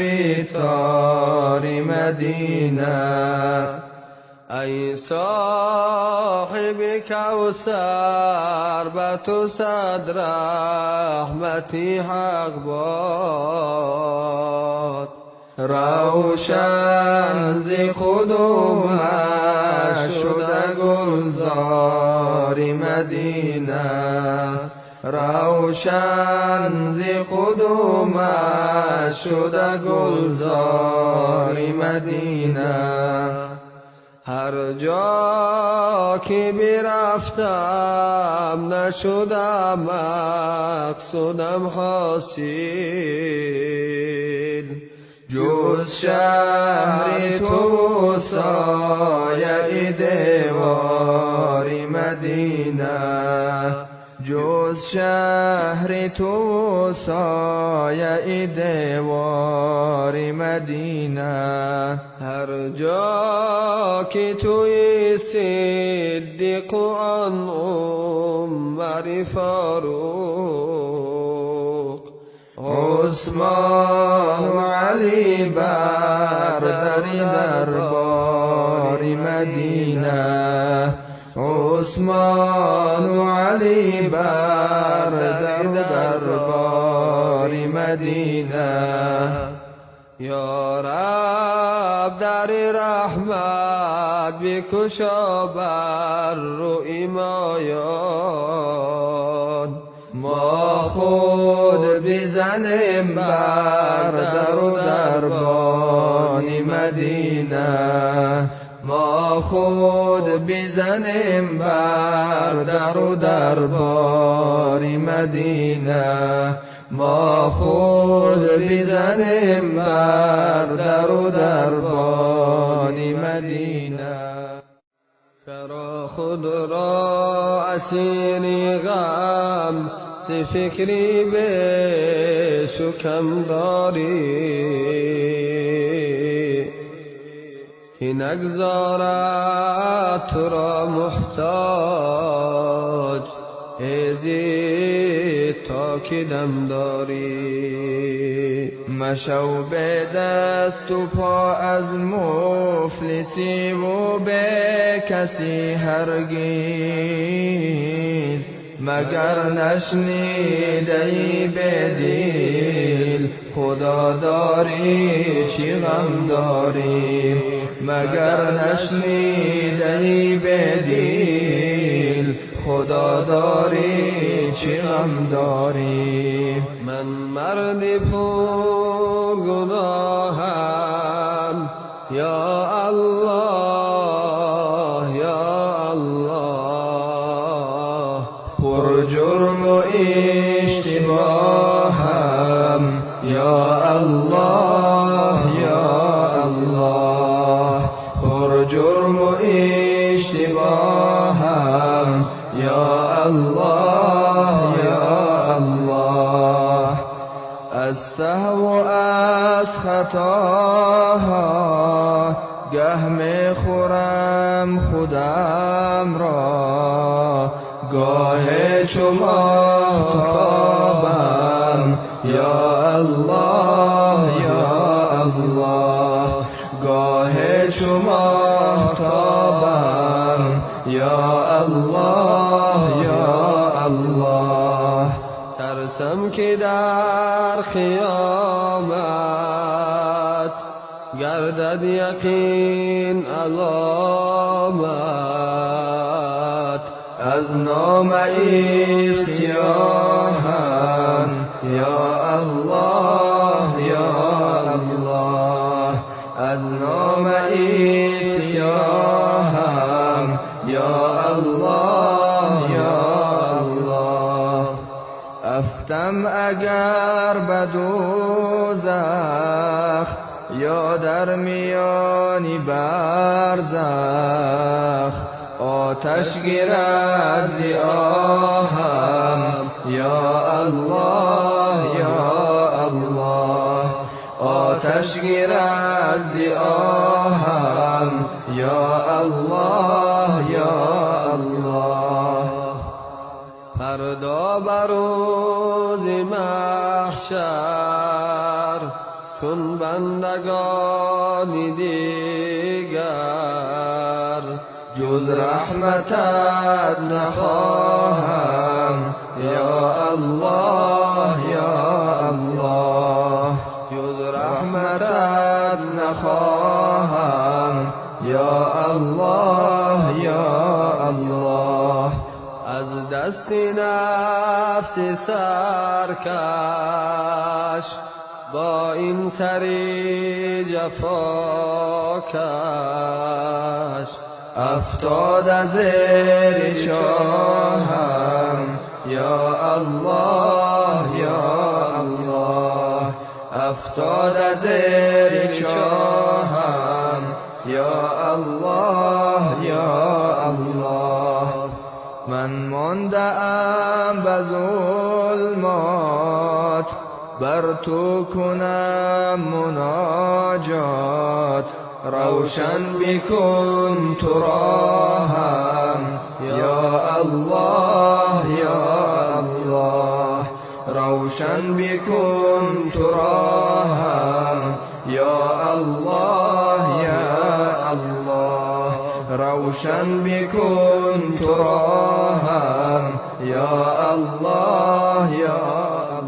تار مدینه. ای صاحب کوثر به تو صد رحمتی حق باد، روشن ز قدومش شده گلزار مدینه، روشن ز قدومش شده گلزار مدینه. هر جا که برفتم نشدم مقصودم حاصل، جز شهر تو سایه دیوار مدینه، جز شهر تو سایه دیوار مدینه. هر جا که توی صدیق و آن عمر فاروق، عثمان و علی بر دربار مدینه، عثمان و علی بر دربار مدینه. یا رب در رحمت بکشا بر روی مایان، ما خود بزنیم بر دربان مدینه، ما خود بزنیم بر دربار مدینه، ما خود بزنیم بر دربان مدینه. چرا خود را اسیر غم ز فکری به شکم داری، که نگذارد تو را محتاج ایزی تا که دم داری. مشو به دست و پا از مفلسی و به کسی هرگز، مگر نشنیدی به دل خدا داری چی غم داری، مگر نشنیدی به دل خدا داری چی غم داری. من مرد پر گناهم یا الله یا الله، پر جرم و اشتباهم یا الله یا الله، پر جرم و اشتباه خطاها گه می خورم خودم را، گاه چو ماهتابم یا الله یا الله، گاه چو ماهتابم یا الله یا الله. ترسم که در قیامت گردد یقین علامت، از نامه سیاهم یا الله یا الله، از نامه سیاهم یا الله یا الله. افتم اگر به دوزخ یا در میانی برزخ، آتش گیرد ز آهم یا الله یا الله، آتش گیرد ز آهم یا الله یا الله. فردا بر روز محشر چون بندگان دیگر، جز رحمتت نخواهم یا الله یا الله، جز رحمتت نخواهم یا الله یا الله. از دست نفس سرکش با این سری جفاکش، افتاد زیر چاهم یا الله یا الله، افتاد زیر چاهم یا الله یا الله. من مانده ام به ظلمات، بر تو کنم مناجات، روشن بکن تو راهم یا الله یا الله، روشن بکن تو راهم یا الله یا الله، روشن بکن تو راهم یا الله یا الله.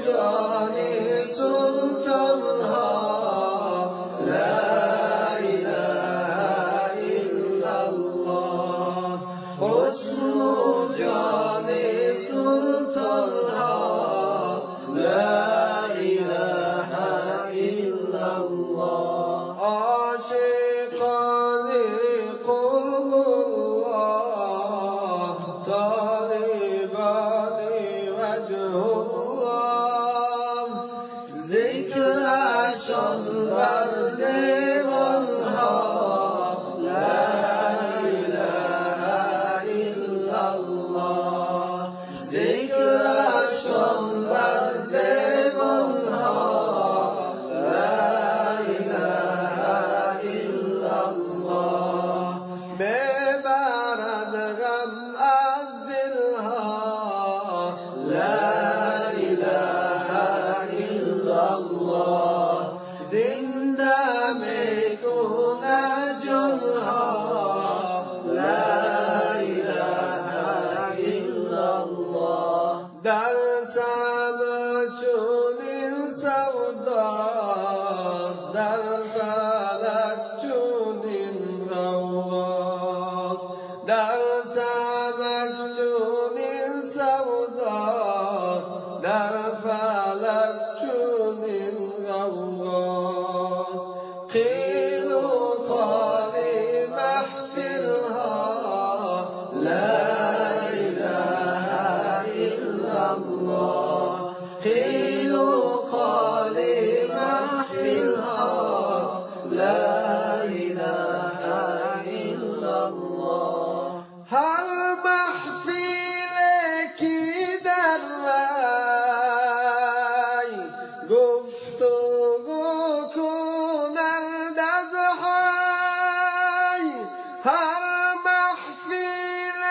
جان سلطان ها لا اله ذکرشان بر دیوانها لا اله الا الله ذکرشان بر دیوانها لا اله الا الله میبرد غم از دلها لا اله الا الله زنده میکند جانها لا اله الا الله در سما چنین سوداست در فلک چنین رواست در سمک چنین سوداست در فلک چنین رواست قیل و خالی محفلها لا اله الا الله قیل و خالی محفلها لا اله الا الله هر محفل کی در وی گفتگو کنند از حی هر محفل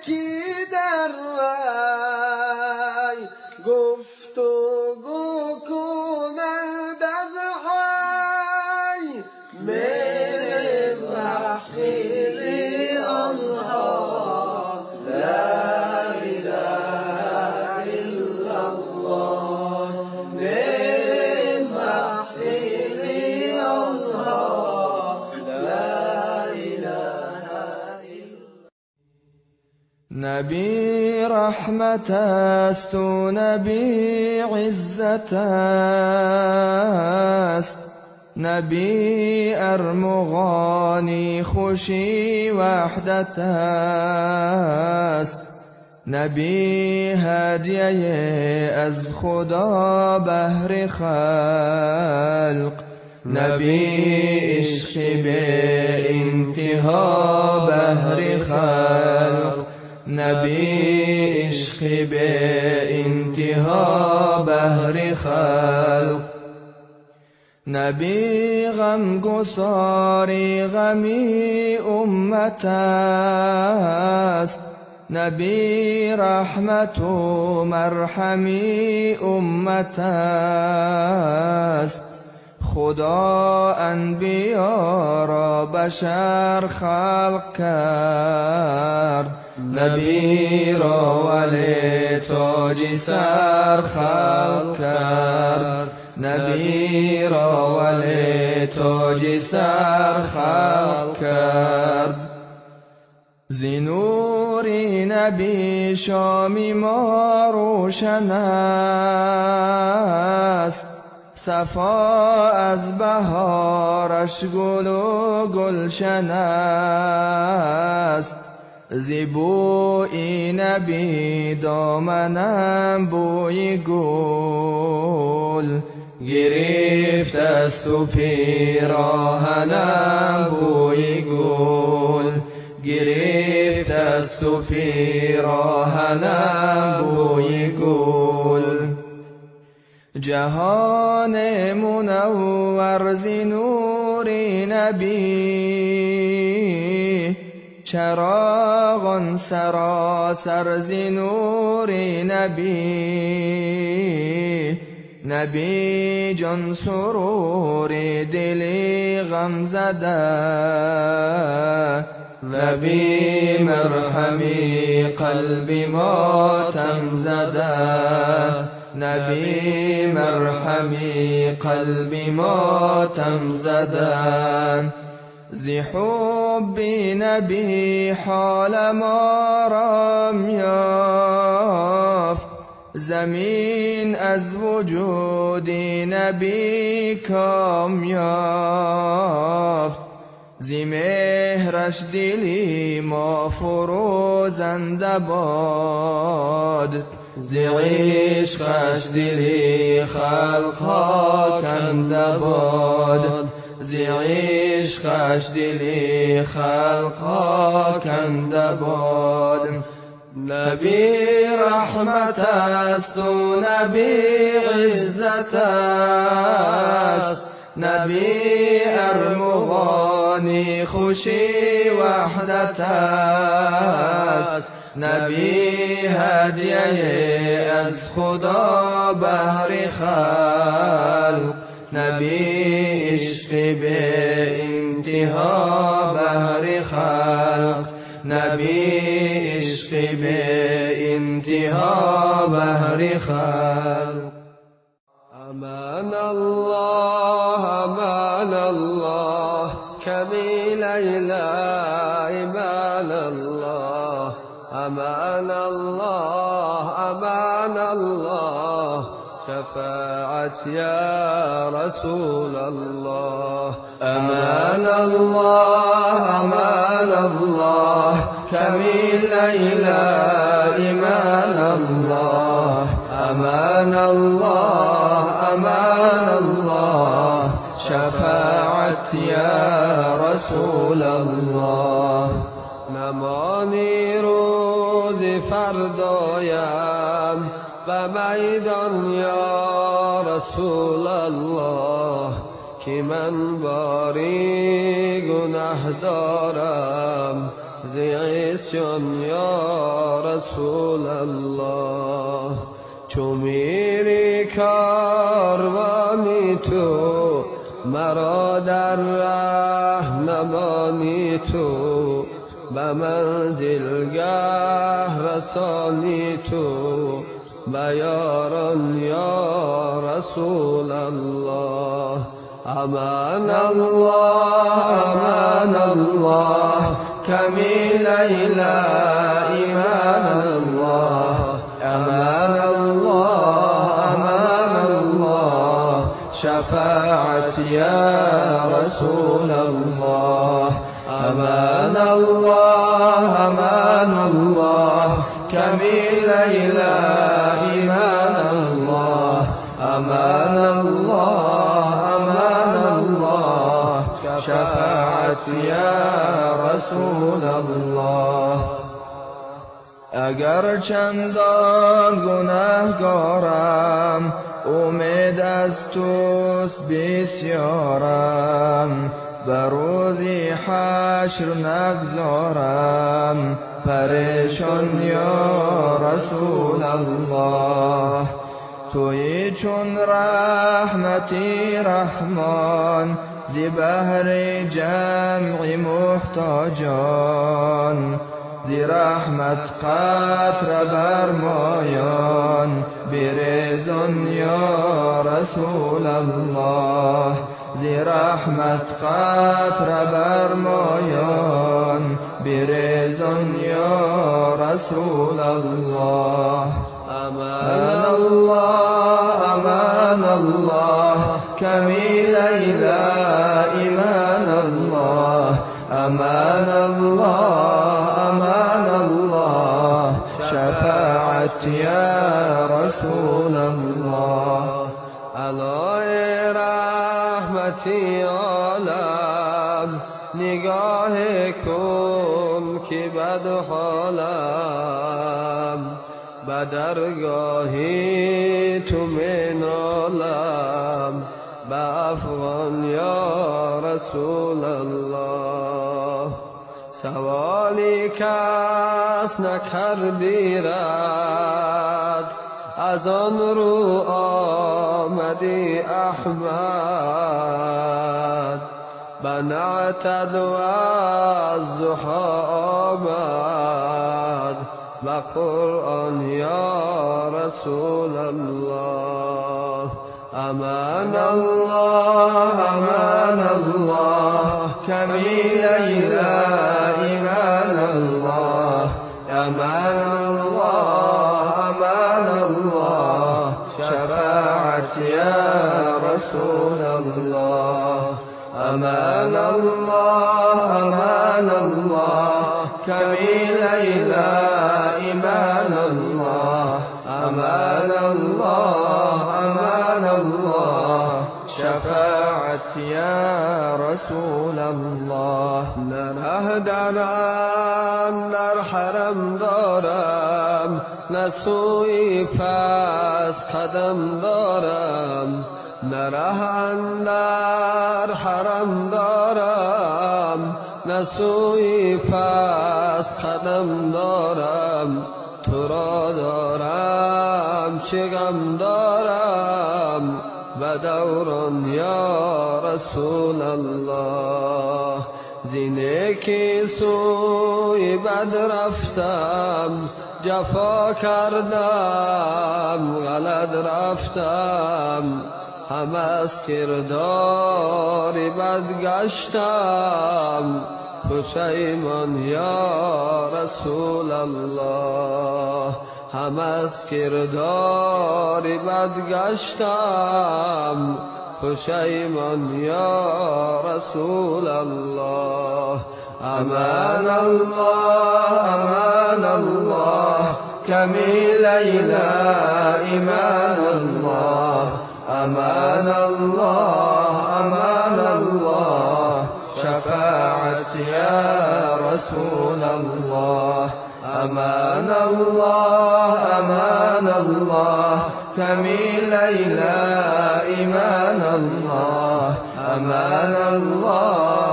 کی در وی گفتگو کنند از حی میره محفل آنها لا اله الا الله میره محفل آنها لا اله الا نبی رحمت است و نبی عزت است نبی ارمغانی خوشی وحدت است نبی هدیه از خدا بهر خلق نبی عشق به انتها بهر خلق نبی عشق به انتها بهر خلق نبی غم گساری غمی امت است نبی رحمت و مرحمی امت است خدا انبیا را بشر خلق کرد نبی را ولی تاج سر خلق کرد نبی را ولی تاج سر خلق کرد زینوری نبی شامی ما روشن است صفا از بهارش گل و گلشن است زیبوی نبی دامنم بوی گل گرفت است و پیراهنم بوی گل گرفت است و پیراهنم بوی گل جهان منور ز نور نبی چراغان سراسر ز نور نبی نبی جان سرور دلی غم زده نبی مرحمی قلب ماتم زده نبی مرحمی قلب ماتم زده زی حب نبی حال ما را یافت زمین از وجود نبی کام یافت زی مهرش دلی ما فروزنده باد زی عشقش دلی خلقها کنده بود زی عشقش دلی خلقها کنده بود نبی رحمت است و نبی عزت است نبی ارمغانی خوشی وحدت است نبی هدیه از خدا بهر خلق نبی عشق به انتها بهر خلق نبی عشق به انتها بهر خلق امان الله کمی لیلا امان الله امان الله شفاعت یا رسول الله امان الله کمی لیلا امان الله امان الله شفاعت یا رسول الله نمانی روز فردایم به میدان یا رسول الله که من باری گناه دارم زی عصیان یا رسول الله چو میری کاروانی تو مرا در ره نمانی تو به منزلگاه رسانی تو به یاران یا رسول الله امان الله کمی لیلا ایمان الله امان الله شفاعت یا رسول الله امان الله کمی لیلا ایمان الله امان الله شفاعت یا رسول الله اگر چندان گناهگارم امید از توست بسیارم به روزی حشر نگذارم پریشان یا رسول الله توی چون رحمتی رحمان زی بحر جمع محتاجان زی رحمت قطر برمایان بریزان یا رسول الله زی رحمت قطر برمایان بریزان یا رسول الله امان الله کمی لیلا ایمان الله امان الله شفاعت یا رسول الله علای رحمتی عالم نگاه کن که بد حالم به درگاهی تو منالم به افغان یا رسول الله سوالی کس نکردی رد از آن رو آمدی احمد بنعتد و از ضحا آمد به قرآن یا رسول الله امان الله کمی لیلا ایمان الله امان الله شفاعت یا رسول الله امان الله کمی لیلا ایمان الله امان أمان الله أمان الله شفاعت يا رسول الله نره در حرم دارم نسوی پس قدم دارم نره در حرم دارم نسوی پس قدم دارم تو را دارم چه غم دارم و دوران یا رسول الله زینه که سوی بد رفتم جفا کردم غلط رفتم هم از کرداری بد گشتم پشیمان یا رسول الله هم از کرداری بد گشتم پشیمان یا رسول الله امان الله کمی لیلا ایمان الله امان الله شفاعت یا رسول الله امان الله کمی لیلا ایمان الله امان الله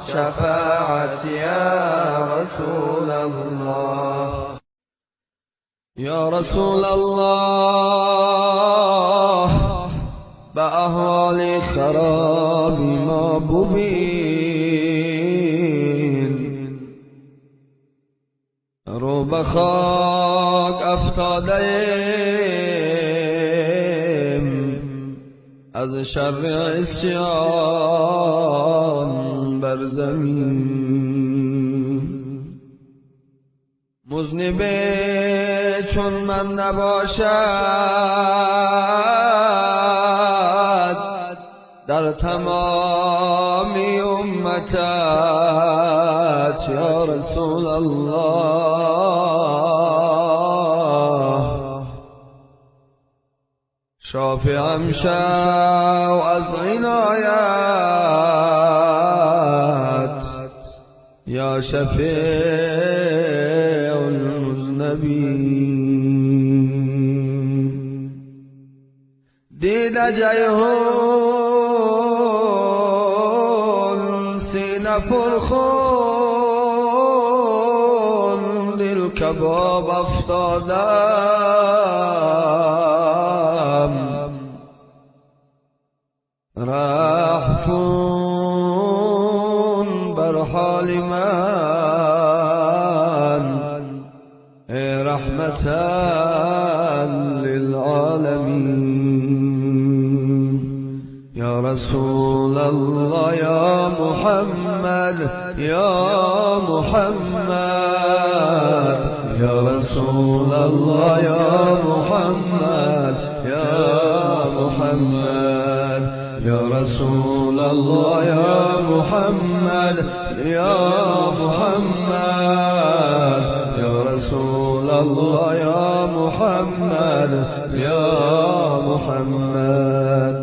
شفاعت یا رسول الله یا رسول الله به احوال خرابی ما ببین رو به خاک افتاده‌ایم از شر عصیان بر زمین مذنب چون من نباشد در تمامی امتت یا رسول الله شافعم شو از عنایت یا شفیع المذنبین دید جیهون سینه پرخون دل کباب افتادم رحم کن بر حال من ای رحمتا للعالمین یا رسول الله یا محمد یا محمد یا رسول الله یا محمد یا محمد یا رسول الله یا محمد یا محمد یا رسول الله یا محمد یا محمد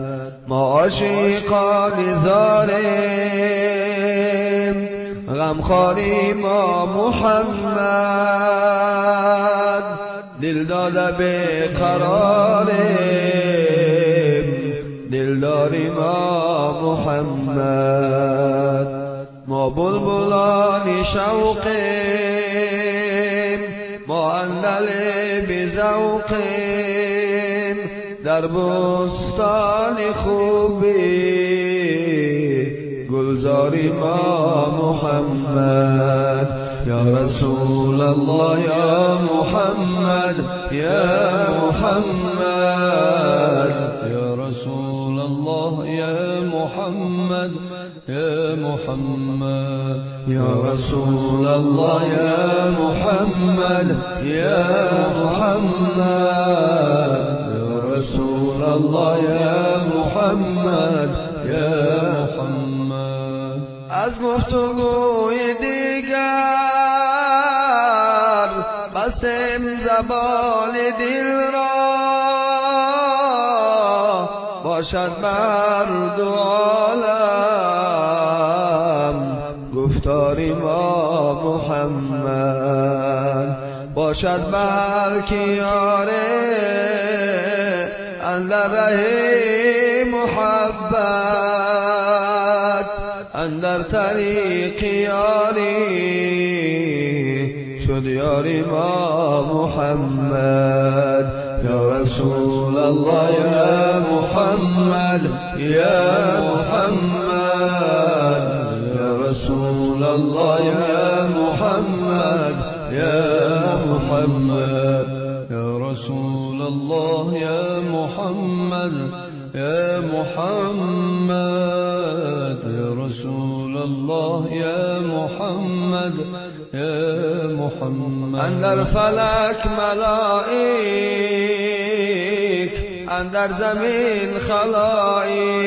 ما عاشقان زاریم غمخواری ما محمد دل داده بیقراریم دلداری ما محمد ما بلبلان شوقیم ما اندل بذوقیم در بستان خوبی گلزاری ما محمد یا رسول الله یا محمد یا محمد یا رسول الله یا محمد یا محمد یا رسول الله یا محمد یا محمد یا رسول الله یا محمد یا محمد از گفتگوی دیگر بستم زبان دل را باشد بر دو عالم گفتاری ما محمد باشد بر کیاره اندر ره محبت اندر طریق یاری شد یاری ما محمد یا رسول الله یا محمد یا محمد یا رسول الله یا محمد یا محمد یا رسول الله یا محمد یا محمد یا رسول الله یا محمد یا محمد اندر فلک ملائک اندر زمین خلائق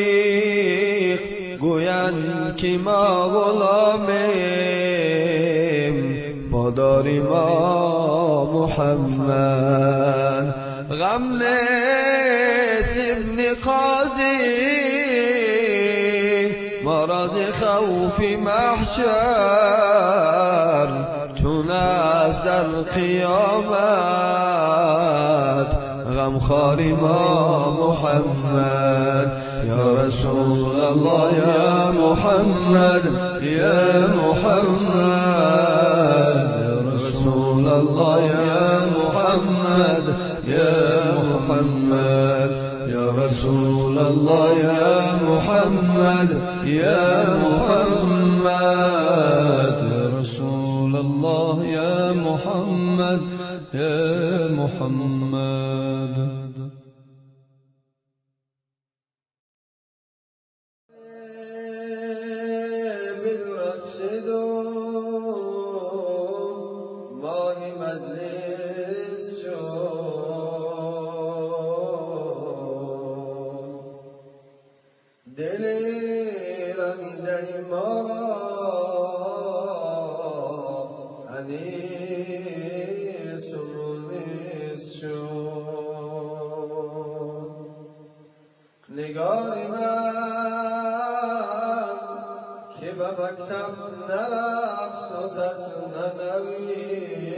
گویند که ما غلامیم ما داریم ما محمد غملس ابن قاضی مرض خوف محشر چون از در قیامت غمخواری ما محمد یا رسول الله یا محمد یا محمد یا رسول الله یا محمد یا محمد یا رسول الله یا محمد یا محمد یا رسول الله یا محمد یا محمد دلی رمیده ما حدیث و نیست شد نگار من که به مکتب نرفت و زد ننویشت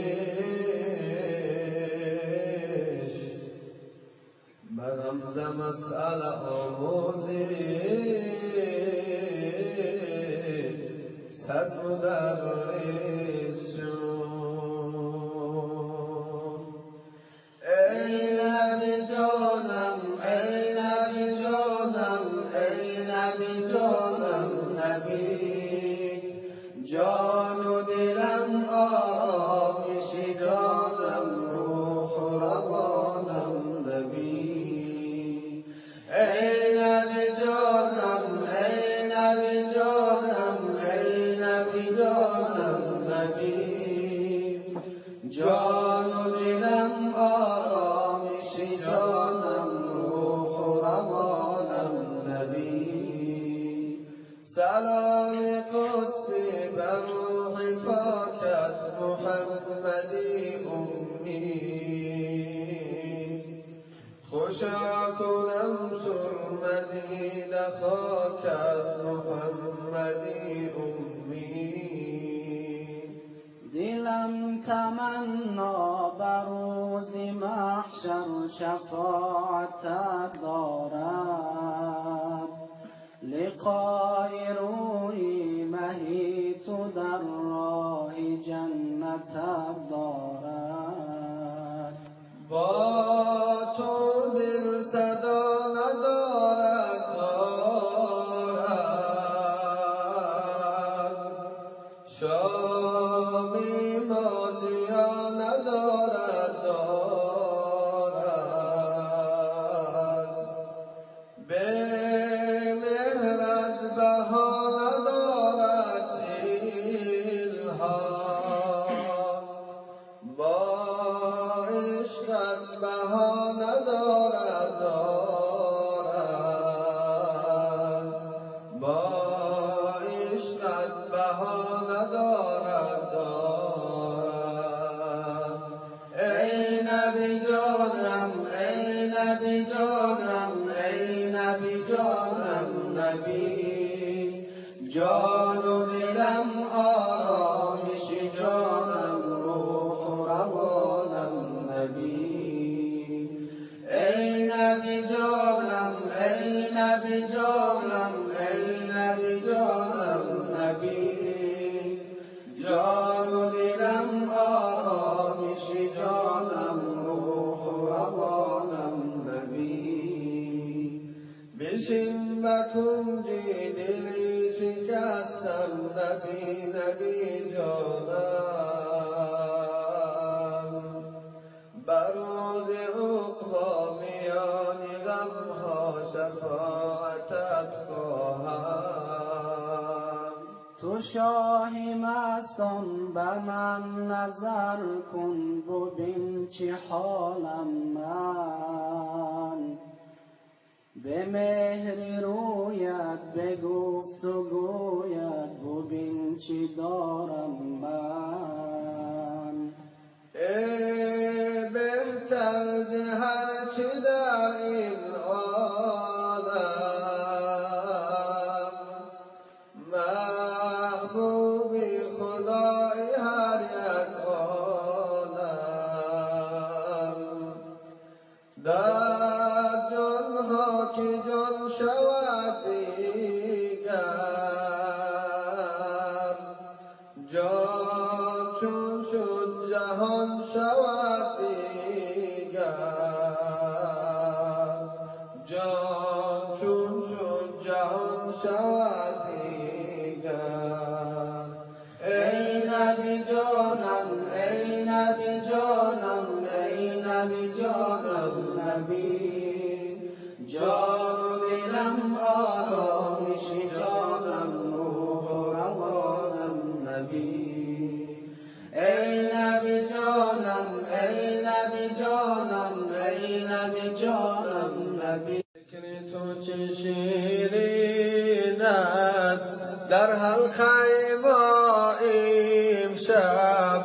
برمز مسئله آموزی صد مدرس شد ای نبی جانم ای نبی جانم ای نبی جانم نبی جان و دلم آرامشی جانم روح و روانم نبی ای نبی جانم ای نبی جانم ای نبی جانم نبی جان و دلم آرامشی جانم روح و روانم نبی سلام قدسی بر روح پاکت محمدی امی خوشا کنم سرمدی خاکت محمدی امی دلم تمنا بر روز محشر شفاعتت دارد لقای روی مهی تو در راه جنتت دارد با تو دل صدا ندارد جانم ای نبی جانم نبی جان و دلم آرامش جانم روح و روانم نبی ای نبی جانم ای نبی جانم ای نبی جانم نبی جان و دلم آرامش جانم روح و روانم نبی بشین بکن دلی شکستم نبی نبی جانم بر روز عقبی میان غمها شفاعتت خواهم تو شاهی مستان به من نظر کن ببین چه حالم من به مهر رویت به گفت و گویت ببین چی دارم من ای بهتر ز هر چه در این عالم محبوبی خدای هر یک عالم در جانها که جان شود دیگر جان چون شد جهان شود دیگر جان چون شد جهان شود دیگر ای نبی جانم ای نبی جانم ای نبی جانم نبی جان و دلم آرامش جانم روح و روانم نبی ای نبی جانم ای نبی جانم ای نبی جانم نبی ذکر تو چه شیرین است در حلقه ما امشب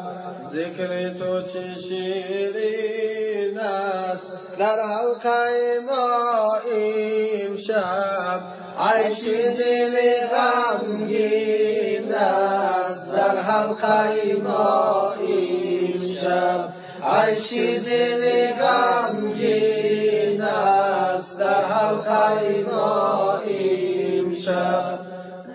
ذکر تو چه شیرین است در حلقه ما امشب عیش دل غمگین است در حلقه ما امشب عیش دل غمگین است در حلقه ما امشب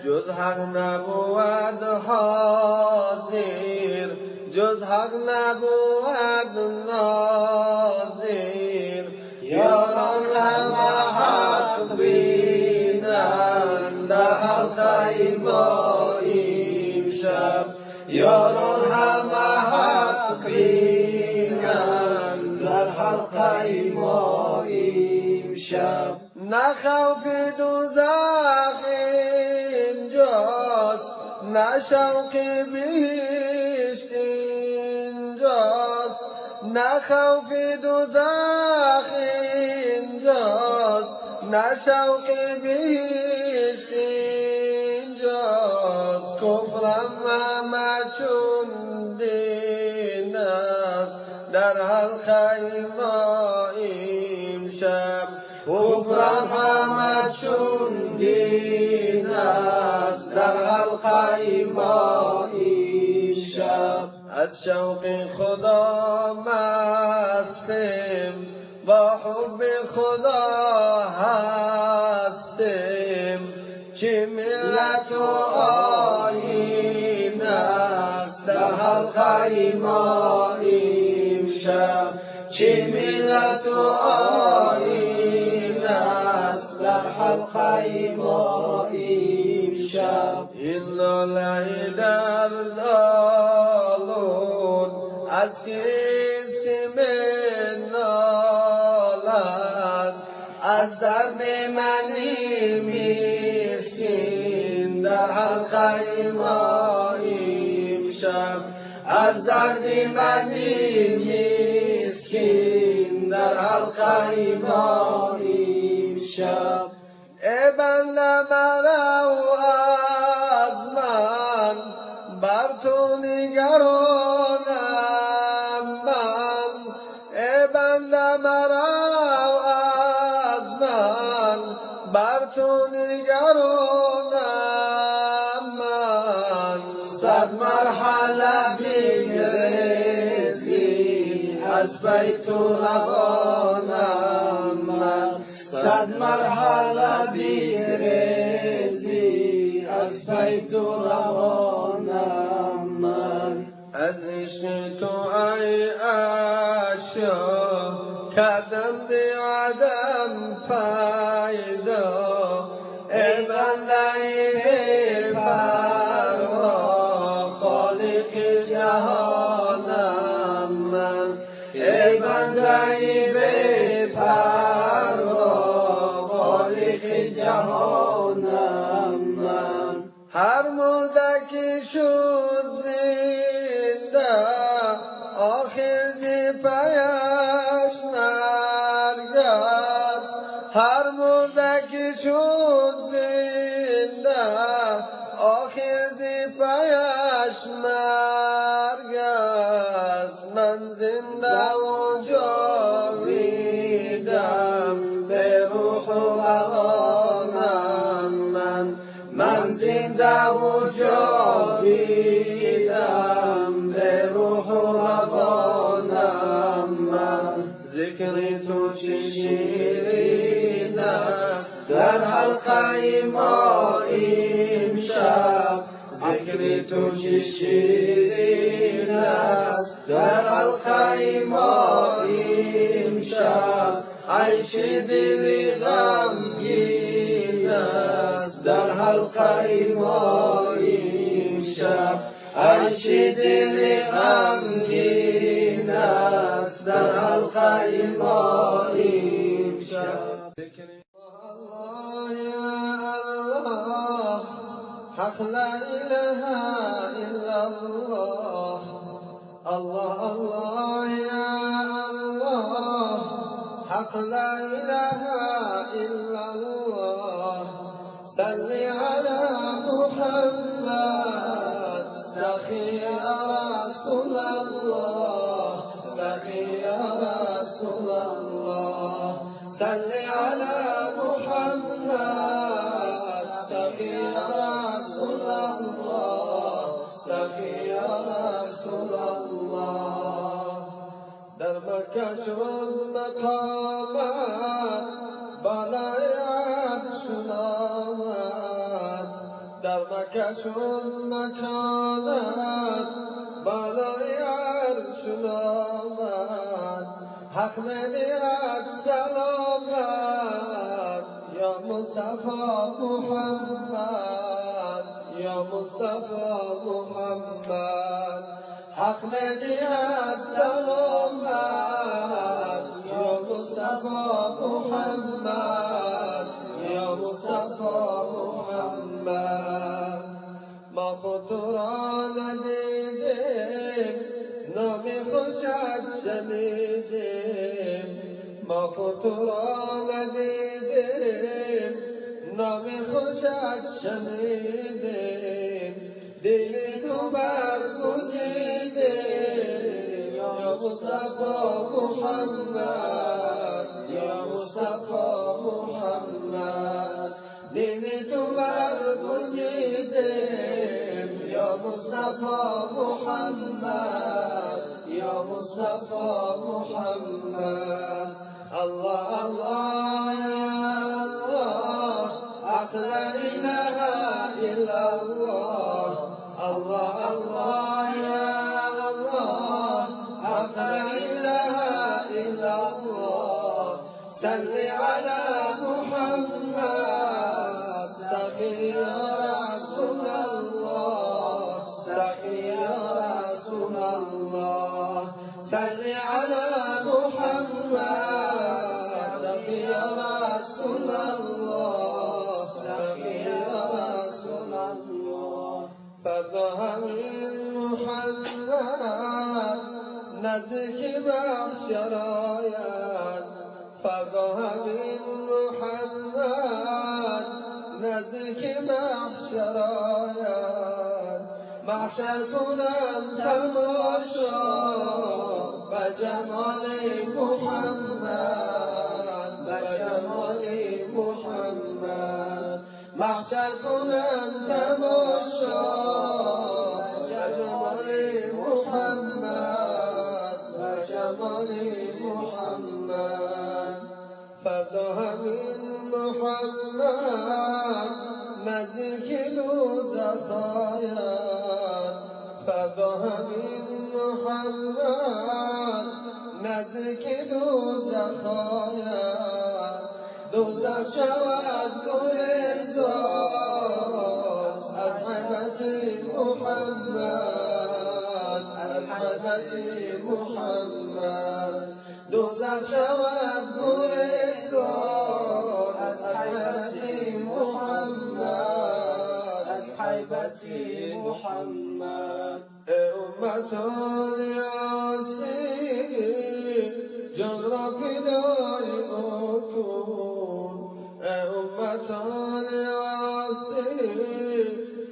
جز حق نبود حاضر جز حق نبود ناظر یاران همه حق بینند در حلقه ما امشب یاران همه حق بینند در حلقه ما امشب نه خوف دوزخ اینجاست نه شوق بهشت اینجاست نه خوف دوزخ اینجاست نه شوق بهشت اینجاست کفرم همه چون دین است در حلقه ما امشب کفرم همه چون دین است در حلقه ما امشب از شوق خدا مستم با حب خدا هستم چه ملت و آیین است در حلقه ما امشب چه ملت و آیین است در حلقه ما امشب این ناله در دالون از کیست که منالد از درد منی مسکین در حلقه ما امشب از درد منی مسکین در حلقه ما امشب ای بنده مرو از من بر تو نگرانم من ای بنده مرو تو نگرانم من، 100 مرحله بگریزی از پی تو روانم من، 100 مرحله بگریزی از پی تو روانم من. از عشق تو ای عاشق کردم زی عدم پیدا، ای بنده بی پروا خالق جهانم من، ای بنده بی پروا خالق جهانم من. هر مرده که شد زنده آخر زی پیش مرگ است، هر مرده که شد زنده آخر زی پیش مرگ است. من زنده و جاویدم به روح و روانم من زنده و جاویدم به روح و روانم من. ذکر تو چه شیرین است در حلقه ما امشب، ذکر تو چه شیرین است در حلقه ما امشب. عیش دل غمگین است در حلقه ما امشب، عیش دل غمگین است در حلقه ما امشب. الله یا الله حق لا اله الا الله، الله الله یا الله حق لا اله الا الله. صل على محمد سخي رسول الله، سخي رسول الله. صل على محمد سخي رسول الله، سخي رسول الله. در مکه شد مقامت بالای عرش آمد، در مکه شد مکانت بالای عرش آمد. حق می‌دهد سلامت یا مصطفی محمد، یا مصطفی محمد. حق می‌دهد سلامت یا مصطفی محمد، یا مصطفی محمد. ما خود تو را ندیدیم نام خوشت شنیدیم، ما خود تو را ندیدیم نام خوشت شنیدیم. دل تو برگزیدیم یا مصطفی محمد، یا مصطفی محمد. دل تو برگزیدیم یا مصطفی محمد، یا مصطفی محمد. الله الله یا الله حق لا اله الا الله، الله الله یا الله حق لا اله الا الله. صل على محمد سخي رسول الله، سخي رسول الله. صل على محمد سخي رسول الله، سخي رسول الله. فردا همین محمد نزدیک محشر آید، فردا همین محمد نزدیک محشر آید. محشر کنم تماشا به جمال محمد، جمال محمد محشر کنن تماشا جمال محمد و جمال محمد فردا همین محمد نزدیک دوزخ آید فردا همین محمد نزدیک دوزخ آید دوزخ شود گلزار از حیبت محمد از حیبت محمد دوزخ شود گلزار از حیبت محمد از حیبت محمد امت یاسین جان را فدای او کن امت یاسین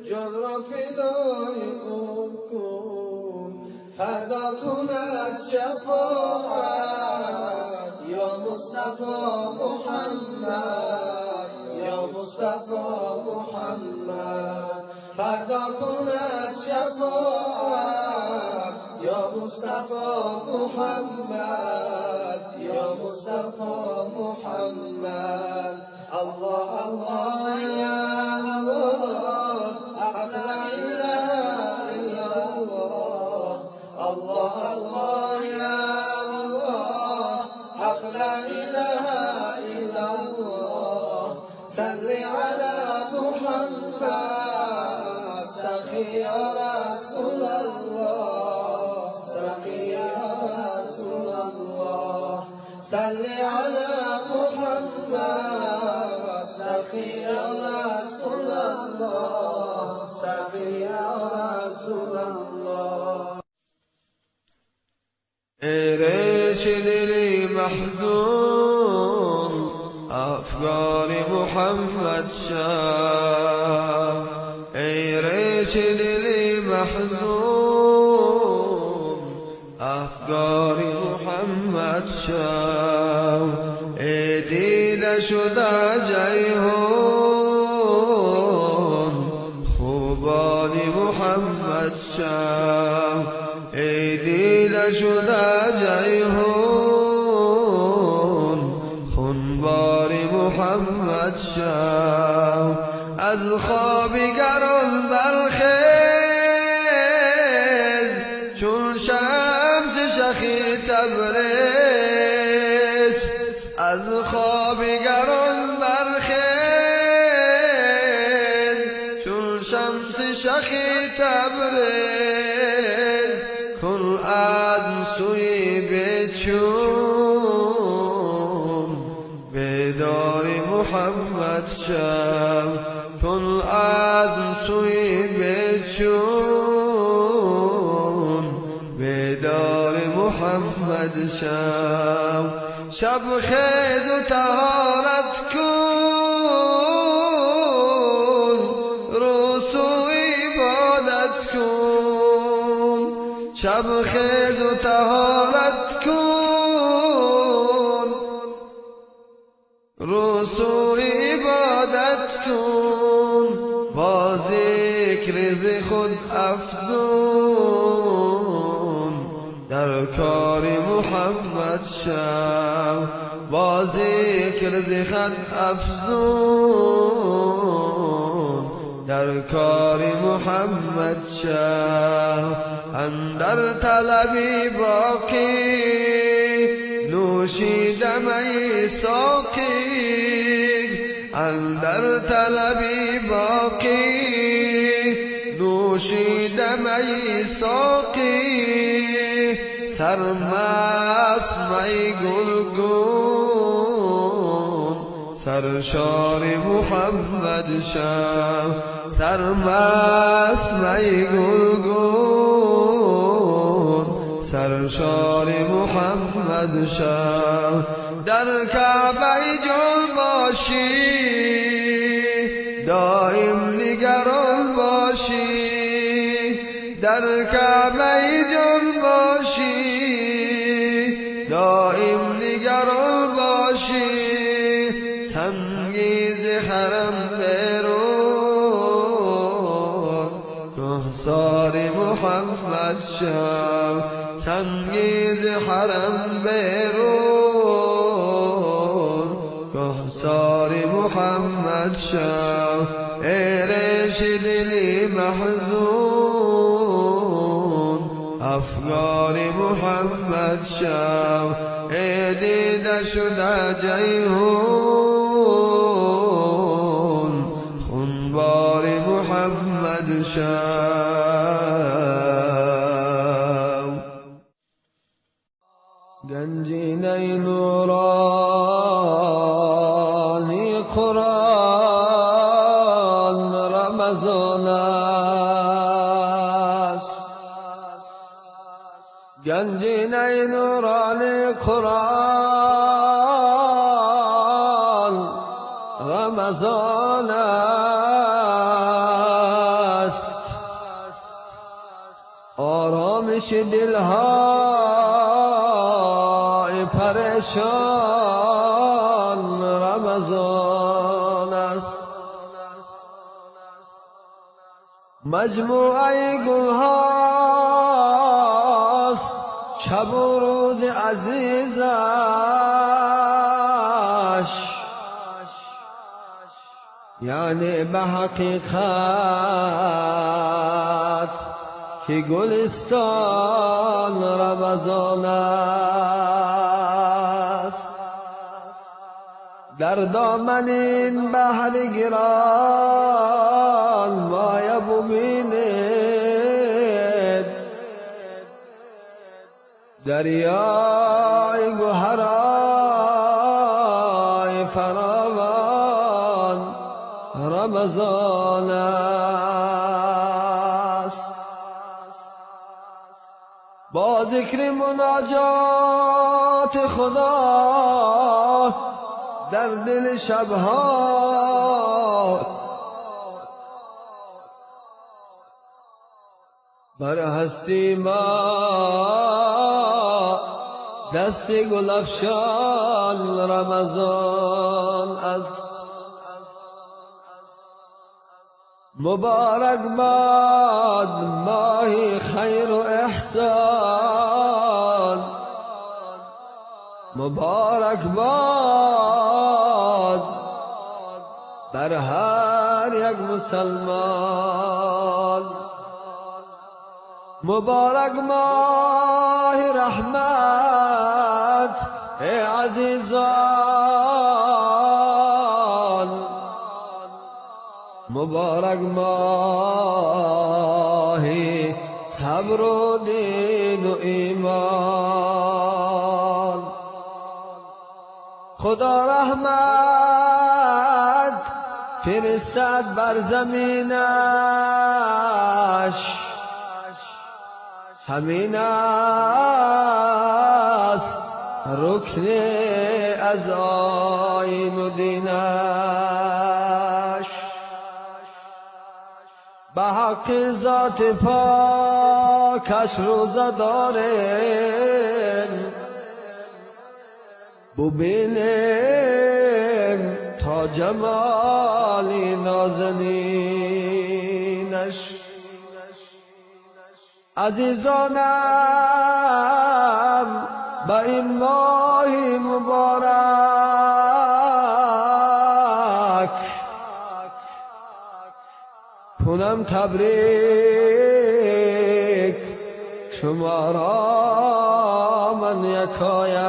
جان را فدای او کن فدا کند شفاعت یا مصطفی محمد یا مصطفی محمد فدا کند شفاعت یا مصطفی محمد یا مصطفی محمد الله الله یا الله حق لا اله الا الله الله الله یا الله حق لا اله الا الله صل على محمد سخي يا رسول الله سخي يا رسول الله صل على محمد سخي يا رسول الله سخي يا رسول الله ريش دلي محزون أفكار محمد شاه ريش دلي محزون أفكار محمد شاه دید شده جیهون خوبان محمد شاه دید شده جیهون خونبار محمد شاه از خوابیگران برخیز چون شمس شخی تبریز از خوابیگران برخیز چون شمس شخی تبریز کن عدم سوی بچون بیدار محمد شم کن عزم سوی بچون بیدار محمد شم شب خیز و طهارت کن روز و عبادت کن شب خیز و طهارت کن روز و عبادت کن با ذکر ز خود افزون در کار محمد شو با ذکر ز خود افزون در کار محمد شو اندر طلبی باقی نوشیدم ای ساقی اندر طلبی باقی نوشیدم ای ساقی سرمست می گلگون سرشار محمد شو سرمست می گلگون سرشار محمد شو در کعبه جان باشی دائم نگران باشی در کعبه جان باشی دائم نگران باشی سنگیز حرم بیرون رخسار محمد شو سنگیز حرم بیرون رخسار محمد شو ای ریش دلی محزون افگار محمد شو ای دیده شده جیهون خونبار محمد شو گنجینه نورانی قرآن رمضان است گنجینه نورانی قرآن رمضان است آرامش دلهای پریشان رمضان است مجموعه گلهاست شب و روز عزیزش یعنی به حقیقت که گلستان رمضان است در دامن این بحر گران مایه ببینید دریای گوهرای فراوان رمضان است با ذکر مناجات خدا در دل شبها بر هستی ما دست گل افشان رمضان است مبارک باد ماهی خیر و احسان مبارک باد بر هر یک مسلمان مبارک ماه رحمت ای عزیزان مبارک ماه صبر و دین و ایمان خدا رحمت فرستد بر زمینش همین است رکن از آیین و دینش به حق ذات پاکش روزه داریم ببینیم تا جمالی نازنینش عزیزانم به این ماه مبارک کنم تبریک شما را من یکایک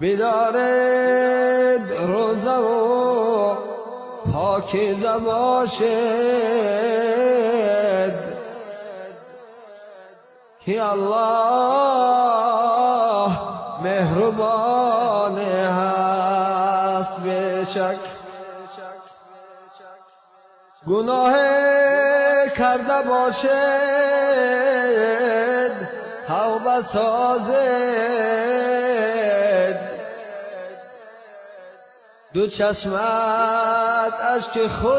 بدارید روزه و پاکیزه باشد که الله مهربان هست بشک گناه کرده باشد توبه سازد دو چشمت اشک خود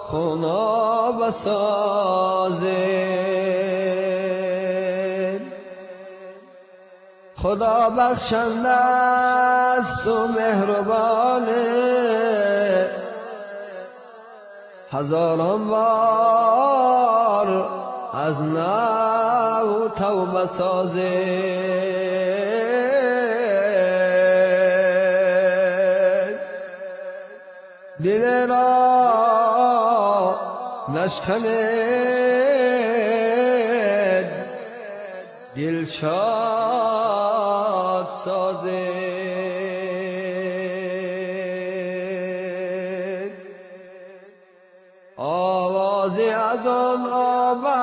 خوناب سازد خدا بخشنده است و مهربانه، هزاران بار از نو توبه سازه. دل را نشکند، دل شاد سازه. آوازی از آن آمد،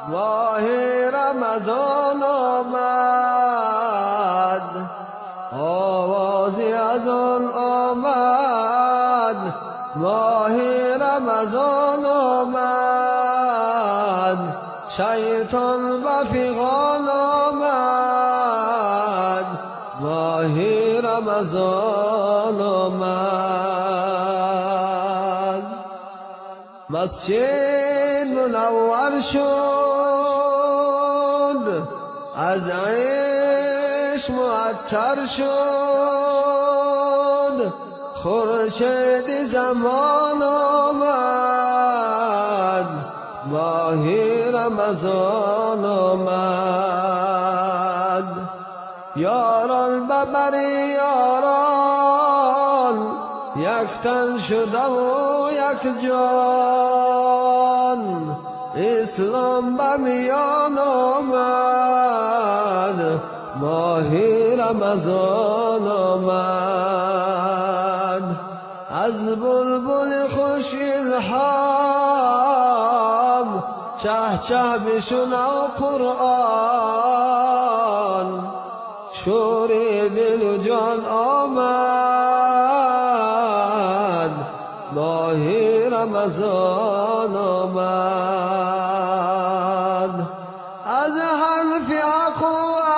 ماه رمضان آمد. آوازی از آن آمد، ماه رمضان آمد. شیطان و فیغان آمد، ماه رمضان آمد. مسجد منور شد، از عشق معطر شد. خورشید زمان آمد، ماه رمضان آمد. یاران ببری یاران، یک تن شده و یک جان. اسلام به میان آمد، ماه رمضان آمد. از بلبل خوش الهام، چه چه بشنو قرآن. شور دل و جان آمد، ماه رمضان آمد. از حرف حق و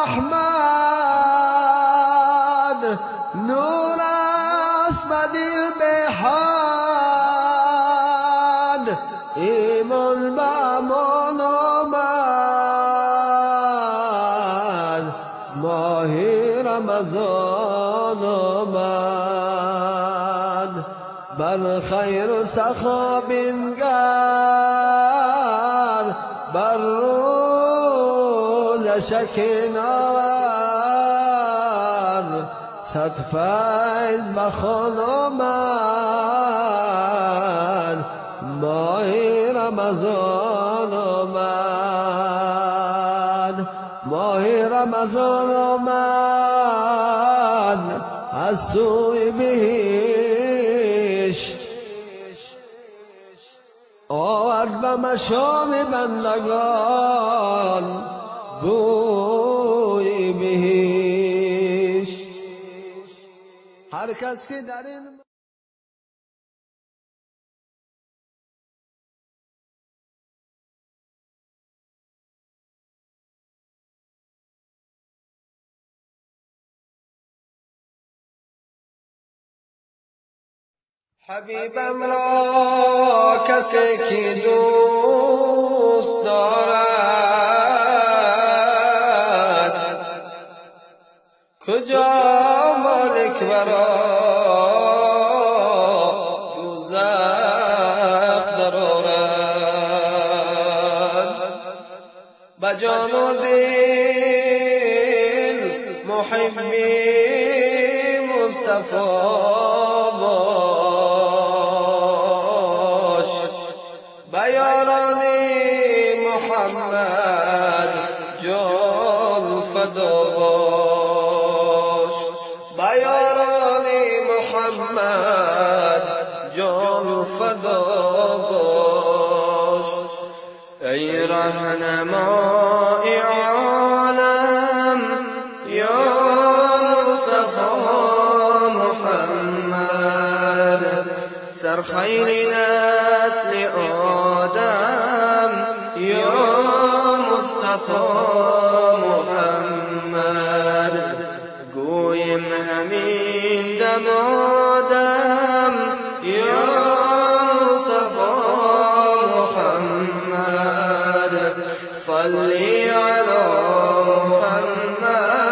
احمد، نور است به دل بحد. ایمان به امان آمد، ماه رمضان آمد. بر خیر و سخا بنگر، بر روز شکینار. صد فیض بخوان آمد، ماه رمضان آمد. ماه رمضان آمد، از سوی بهشت آورد به مشام بندگان بوی بهشت. هر کس که در این حبیبم را کسی که دوست دارد، کجا مالک ورا دوزخ درآرد. به جان و دل محبی مصطفی محمد جان فدا باش. به یاران محمد جان فدا باش. ای رهنمای عالم یا مصطفی محمد، سرخیل نسل آدم یا مصطفی محمد. گویم همین دمادم یا مصطفی محمد. صل على محمد